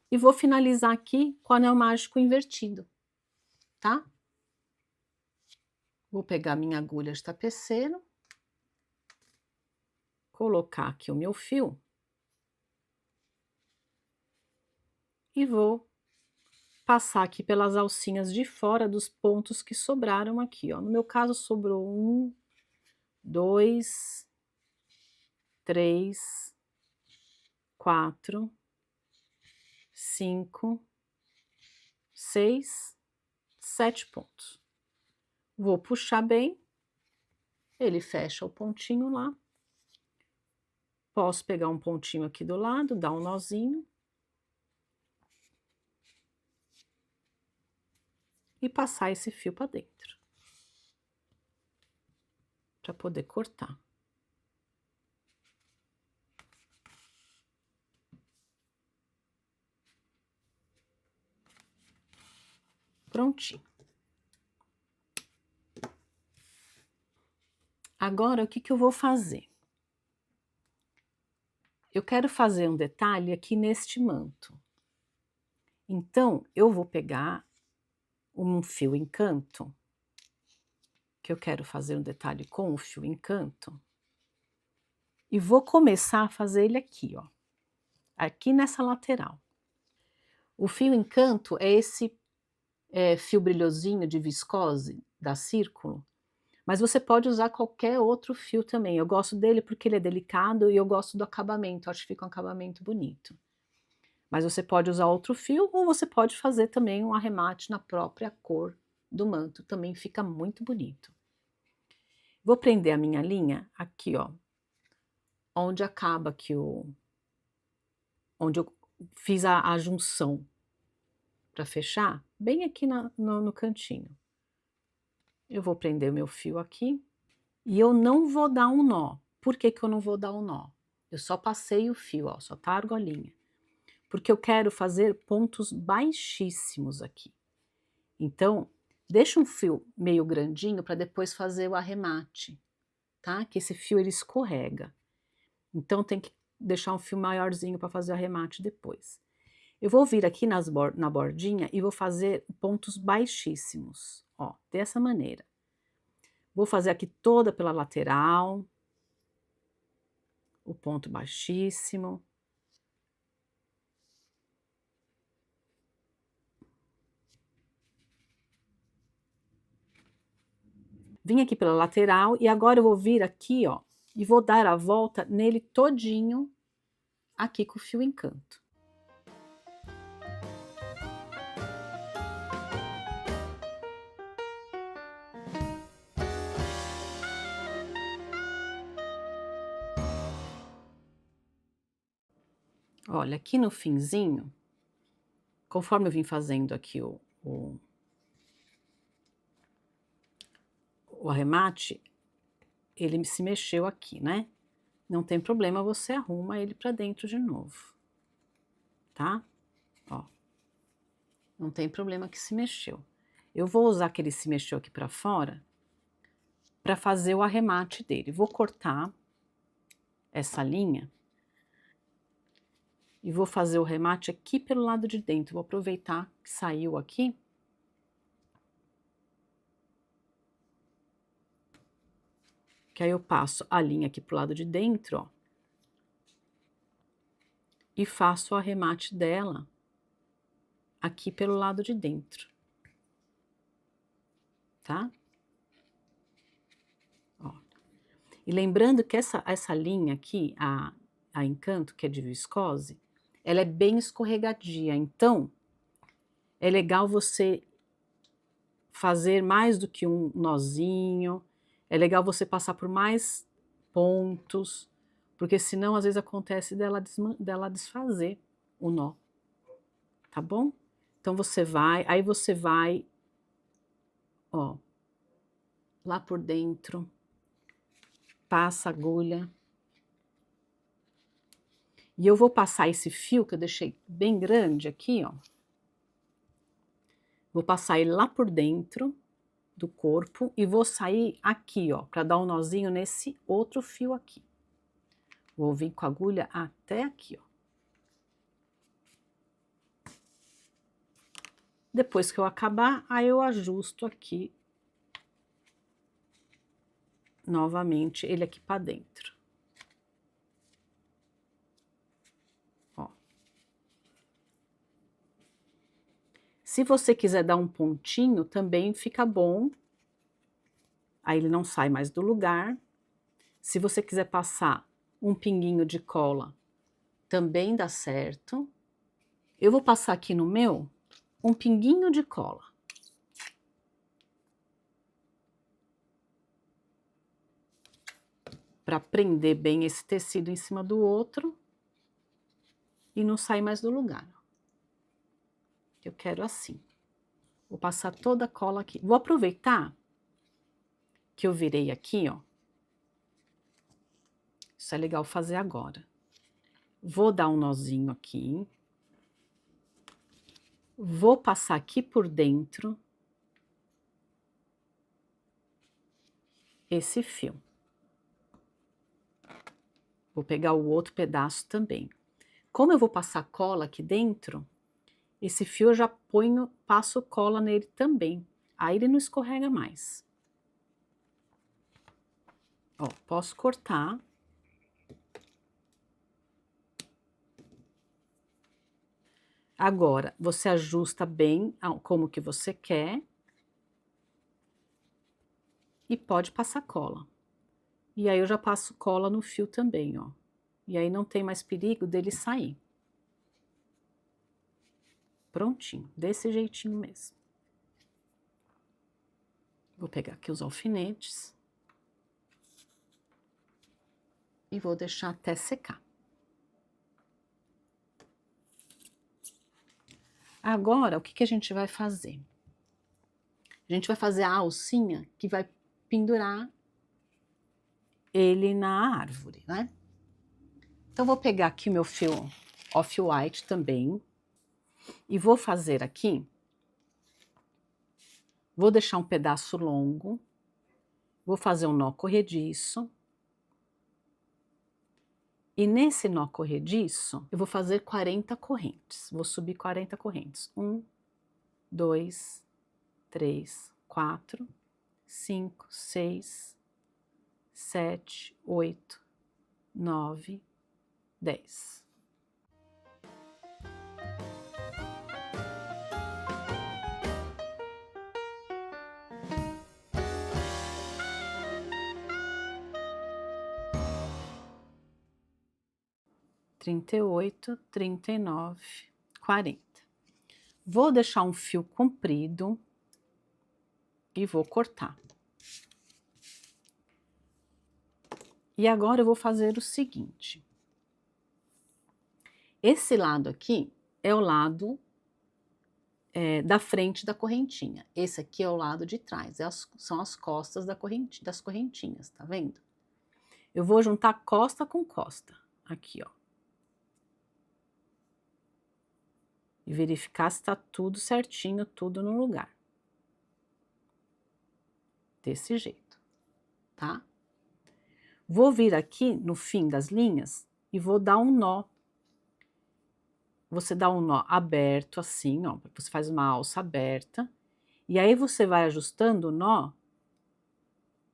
e vou finalizar aqui com o anel mágico invertido, tá? Vou pegar minha agulha de tapeceiro, colocar aqui o meu fio e vou passar aqui pelas alcinhas de fora dos pontos que sobraram aqui, ó. No meu caso sobrou 1, 2, 3, 4, 5, 6, 7 pontos. Vou puxar bem, ele fecha o pontinho lá. Posso pegar um pontinho aqui do lado, dar um nozinho. E passar esse fio para dentro. Para poder cortar. Prontinho. Agora, o que que eu vou fazer? Eu quero fazer um detalhe aqui neste manto. Então, eu vou pegar um fio encanto, que eu quero fazer um detalhe com o fio encanto, e vou começar a fazer ele aqui, ó. Aqui nessa lateral. O fio encanto é esse fio brilhosinho de viscose da Círculo, mas você pode usar qualquer outro fio também. Eu gosto dele porque ele é delicado e eu gosto do acabamento, acho que fica um acabamento bonito. Mas você pode usar outro fio ou você pode fazer também um arremate na própria cor do manto, também fica muito bonito. Vou prender a minha linha aqui, ó, onde acaba aqui onde eu fiz a junção para fechar, bem aqui no cantinho. Eu vou prender o meu fio aqui e eu não vou dar um nó. Por que que eu não vou dar um nó? Eu só passei o fio, ó, só tá a argolinha. Porque eu quero fazer pontos baixíssimos aqui. Então, deixa um fio meio grandinho para depois fazer o arremate, tá? Que esse fio ele escorrega. Então, tem que deixar um fio maiorzinho para fazer o arremate depois. Eu vou vir aqui na bordinha e vou fazer pontos baixíssimos, ó, dessa maneira. Vou fazer aqui toda pela lateral, o ponto baixíssimo. Vim aqui pela lateral e agora eu vou vir aqui, ó, e vou dar a volta nele todinho aqui com o fio encanto. Olha, aqui no finzinho, conforme eu vim fazendo aqui o arremate, ele se mexeu aqui, né? Não tem problema, você arruma ele para dentro de novo, tá? Ó, não tem problema que se mexeu. Eu vou usar que ele se mexeu aqui para fora para fazer o arremate dele. Vou cortar essa linha e vou fazer o remate aqui pelo lado de dentro. Vou aproveitar que saiu aqui. Que aí eu passo a linha aqui pro lado de dentro, ó. e faço o arremate dela aqui pelo lado de dentro, tá? Ó. E lembrando que essa linha aqui, a Encanto, que é de viscose, ela é bem escorregadia, então é legal você fazer mais do que um nozinho, é legal você passar por mais pontos, porque senão às vezes acontece dela desfazer o nó, tá bom? Então aí você vai, ó, lá por dentro, passa a agulha, e eu vou passar esse fio que eu deixei bem grande aqui, ó, vou passar ele lá por dentro do corpo e vou sair aqui, ó, para dar um nozinho nesse outro fio aqui. Vou vir com a agulha até aqui, ó. Depois que eu acabar, aí eu ajusto aqui novamente ele aqui para dentro. Ó. Se você quiser dar um pontinho, também fica bom. Aí ele não sai mais do lugar. Se você quiser passar um pinguinho de cola, também dá certo. Eu vou passar aqui no meu um pinguinho de cola. Para prender bem esse tecido em cima do outro e não sair mais do lugar. Eu quero assim. Vou passar toda a cola aqui. Vou aproveitar que eu virei aqui, ó. Isso é legal fazer agora. Vou dar um nozinho aqui. Vou passar aqui por dentro esse fio. Vou pegar o outro pedaço também. Como eu vou passar cola aqui dentro, esse fio eu já passo cola nele também. Aí ele não escorrega mais. Ó, posso cortar. Agora, você ajusta bem como que você quer. E pode passar cola. E aí eu já passo cola no fio também, ó. E aí não tem mais perigo dele sair. Prontinho, desse jeitinho mesmo. Vou pegar aqui os alfinetes. E vou deixar até secar. Agora, o que a gente vai fazer? A gente vai fazer a alcinha que vai pendurar ele na árvore, né? Então, vou pegar aqui meu fio off-white também. E vou fazer aqui. Vou deixar um pedaço longo. Vou fazer um nó corrediço. E nesse nó corrediço, eu vou fazer 40 correntes. Vou subir 40 correntes. 1, 2, 3, 4, 5, 6, 7, 8, 9, 10. Trinta e oito, 39, 40. Vou deixar um fio comprido e vou cortar. E agora eu vou fazer o seguinte. Esse lado aqui é o lado da frente da correntinha. Esse aqui é o lado de trás, são as costas das correntinhas, tá vendo? Eu vou juntar costa com costa, aqui, ó. E verificar se tá tudo certinho, tudo no lugar. Desse jeito, tá? Vou vir aqui no fim das linhas e vou dar um nó. Você dá um nó aberto assim, ó, você faz uma alça aberta, e aí você vai ajustando o nó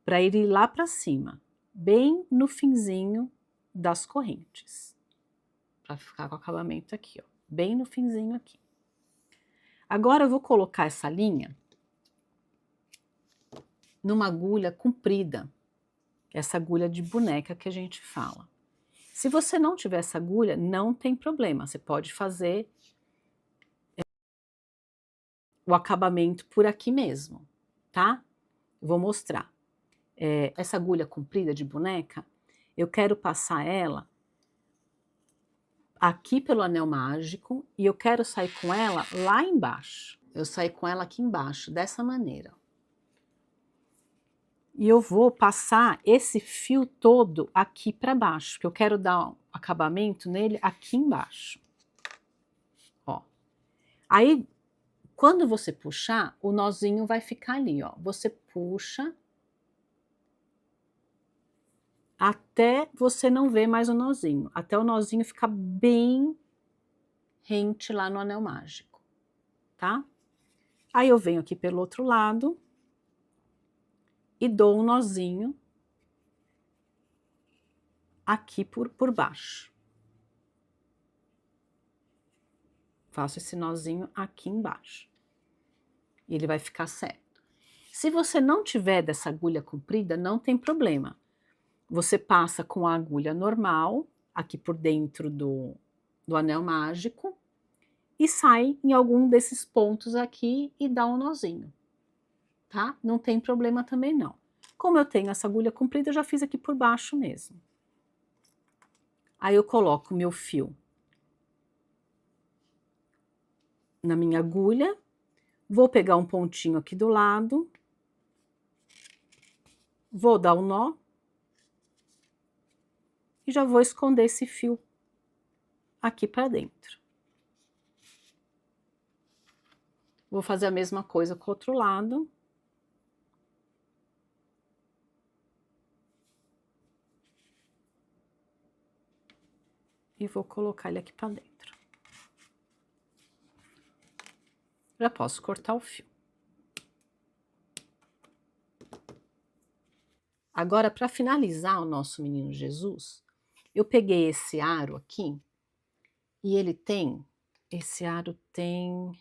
para ir lá para cima, bem no finzinho das correntes, para ficar com o acabamento aqui, ó, bem no finzinho aqui. Agora eu vou colocar essa linha numa agulha comprida, essa agulha de boneca que a gente fala. Se você não tiver essa agulha, não tem problema, você pode fazer o acabamento por aqui mesmo, tá? Vou mostrar. Essa agulha comprida de boneca, eu quero passar ela aqui pelo anel mágico e eu quero sair com ela lá embaixo. Eu saio com ela aqui embaixo, dessa maneira. E eu vou passar esse fio todo aqui para baixo, porque eu quero dar um acabamento nele aqui embaixo. Ó. Aí, quando você puxar, o nozinho vai ficar ali, ó. Você puxa até você não ver mais o nozinho, até o nozinho ficar bem rente lá no anel mágico, tá? Aí eu venho aqui pelo outro lado e dou um nozinho aqui por baixo. Faço esse nozinho aqui embaixo. E ele vai ficar certo. Se você não tiver dessa agulha comprida, não tem problema. Você passa com a agulha normal, aqui por dentro do anel mágico, e sai em algum desses pontos aqui e dá um nozinho, tá? Não tem problema também não. Como eu tenho essa agulha comprida, eu já fiz aqui por baixo mesmo. Aí eu coloco o meu fio na minha agulha, vou pegar um pontinho aqui do lado, vou dar um nó e já vou esconder esse fio aqui para dentro. Vou fazer a mesma coisa com o outro lado. E vou colocar ele aqui para dentro. Já posso cortar o fio. Agora, para finalizar o nosso menino Jesus, eu peguei esse aro aqui e ele tem, esse aro tem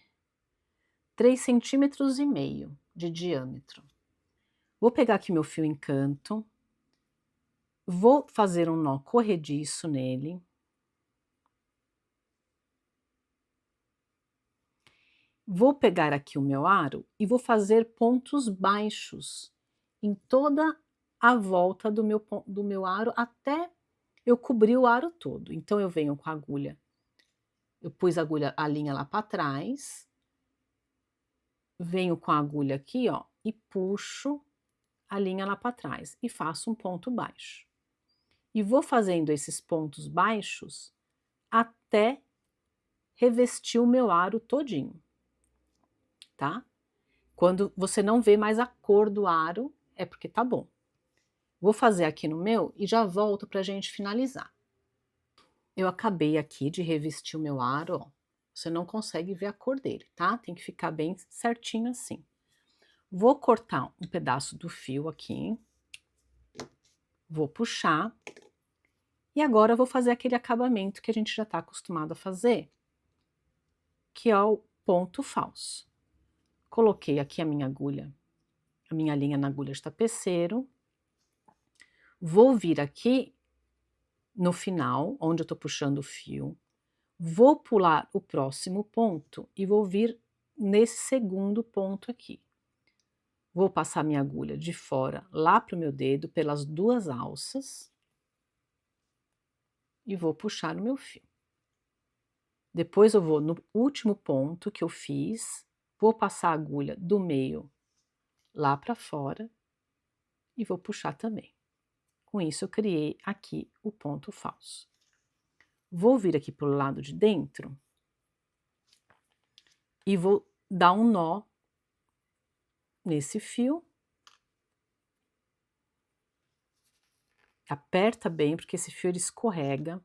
3,5 centímetros de diâmetro. Vou pegar aqui meu fio encanto, vou fazer um nó corrediço nele. Vou pegar aqui o meu aro e vou fazer pontos baixos em toda a volta do meu aro até eu cobrir o aro todo. Então eu venho com a agulha, eu pus a linha lá para trás, venho com a agulha aqui, ó, e puxo a linha lá para trás e faço um ponto baixo. E vou fazendo esses pontos baixos até revestir o meu aro todinho, tá? Quando você não vê mais a cor do aro, é porque tá bom. Vou fazer aqui no meu e já volto pra gente finalizar. Eu acabei aqui de revestir o meu aro, ó. Você não consegue ver a cor dele, tá? Tem que ficar bem certinho assim. Vou cortar um pedaço do fio aqui. Vou puxar. E agora eu vou fazer aquele acabamento que a gente já tá acostumado a fazer, que é o ponto falso. Coloquei aqui a minha agulha, a minha linha na agulha de tapeceiro. Vou vir aqui no final, onde eu tô puxando o fio, vou pular o próximo ponto e vou vir nesse segundo ponto aqui. Vou passar minha agulha de fora lá pro meu dedo, pelas duas alças, e vou puxar o meu fio. Depois eu vou no último ponto que eu fiz, vou passar a agulha do meio lá para fora e vou puxar também. Com isso eu criei aqui o ponto falso. Vou vir aqui pro lado de dentro e vou dar um nó nesse fio. Aperta bem, porque esse fio ele escorrega.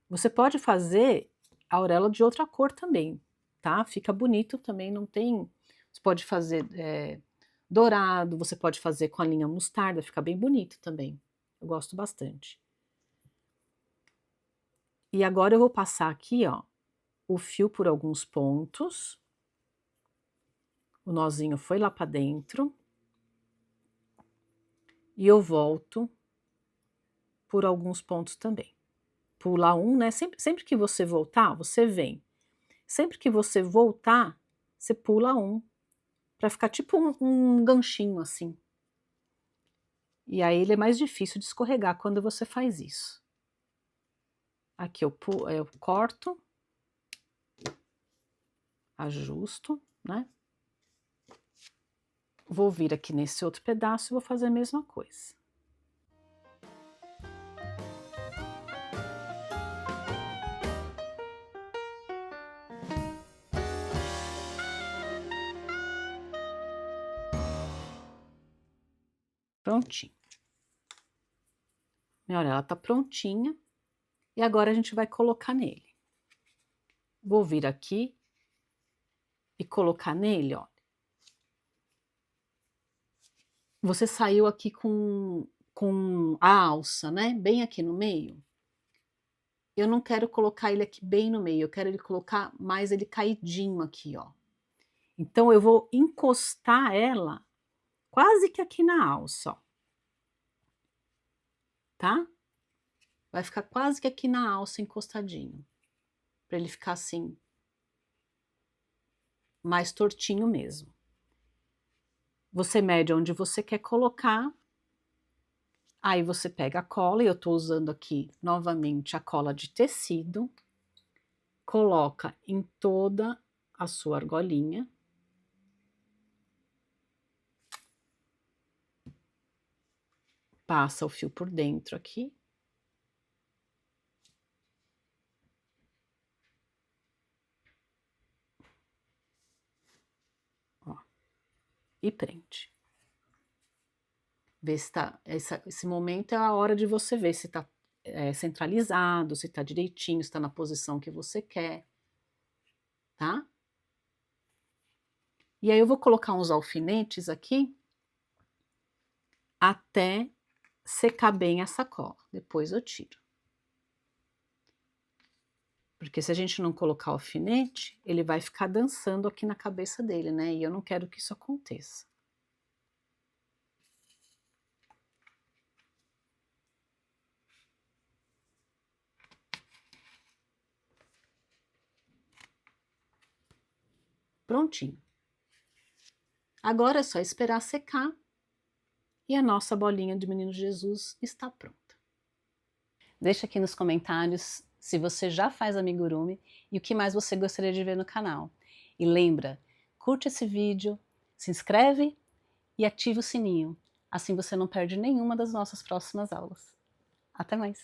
Você pode fazer a auréola de outra cor também, tá? Fica bonito também, não tem... Você pode fazer dourado, você pode fazer com a linha mostarda, fica bem bonito também. Eu gosto bastante. E agora eu vou passar aqui, ó, o fio por alguns pontos. O nozinho foi lá para dentro. E eu volto por alguns pontos também. Pula um, né? Sempre que você voltar, você vem. Sempre que você voltar, você pula um, para ficar tipo um ganchinho assim. E aí ele é mais difícil de escorregar quando você faz isso. Aqui eu corto, ajusto, né? Vou vir aqui nesse outro pedaço e vou fazer a mesma coisa. Prontinho. Olha, ela tá prontinha. E agora a gente vai colocar nele. Vou vir aqui e colocar nele, ó. Você saiu aqui com a alça, né? Bem aqui no meio. Eu não quero colocar ele aqui bem no meio, eu quero ele colocar mais ele caidinho aqui, ó. Então eu vou encostar ela quase que aqui na alça, ó. Tá? Vai ficar quase que aqui na alça encostadinho. Para ele ficar assim, mais tortinho mesmo. Você mede onde você quer colocar. Aí você pega a cola, e eu tô usando aqui novamente a cola de tecido. Coloca em toda a sua argolinha. Passa o fio por dentro aqui. Ó, e prende. Vê se tá, esse momento é a hora de você ver se tá centralizado, se tá direitinho, se tá na posição que você quer, tá? E aí eu vou colocar uns alfinetes aqui até secar bem essa cola. Depois eu tiro. Porque se a gente não colocar alfinete, ele vai ficar dançando aqui na cabeça dele, né? E eu não quero que isso aconteça. Prontinho. Agora é só esperar secar e a nossa bolinha de Menino Jesus está pronta. Deixa aqui nos comentários se você já faz amigurumi e o que mais você gostaria de ver no canal. E lembra, curte esse vídeo, se inscreve e ativa o sininho. Assim você não perde nenhuma das nossas próximas aulas. Até mais!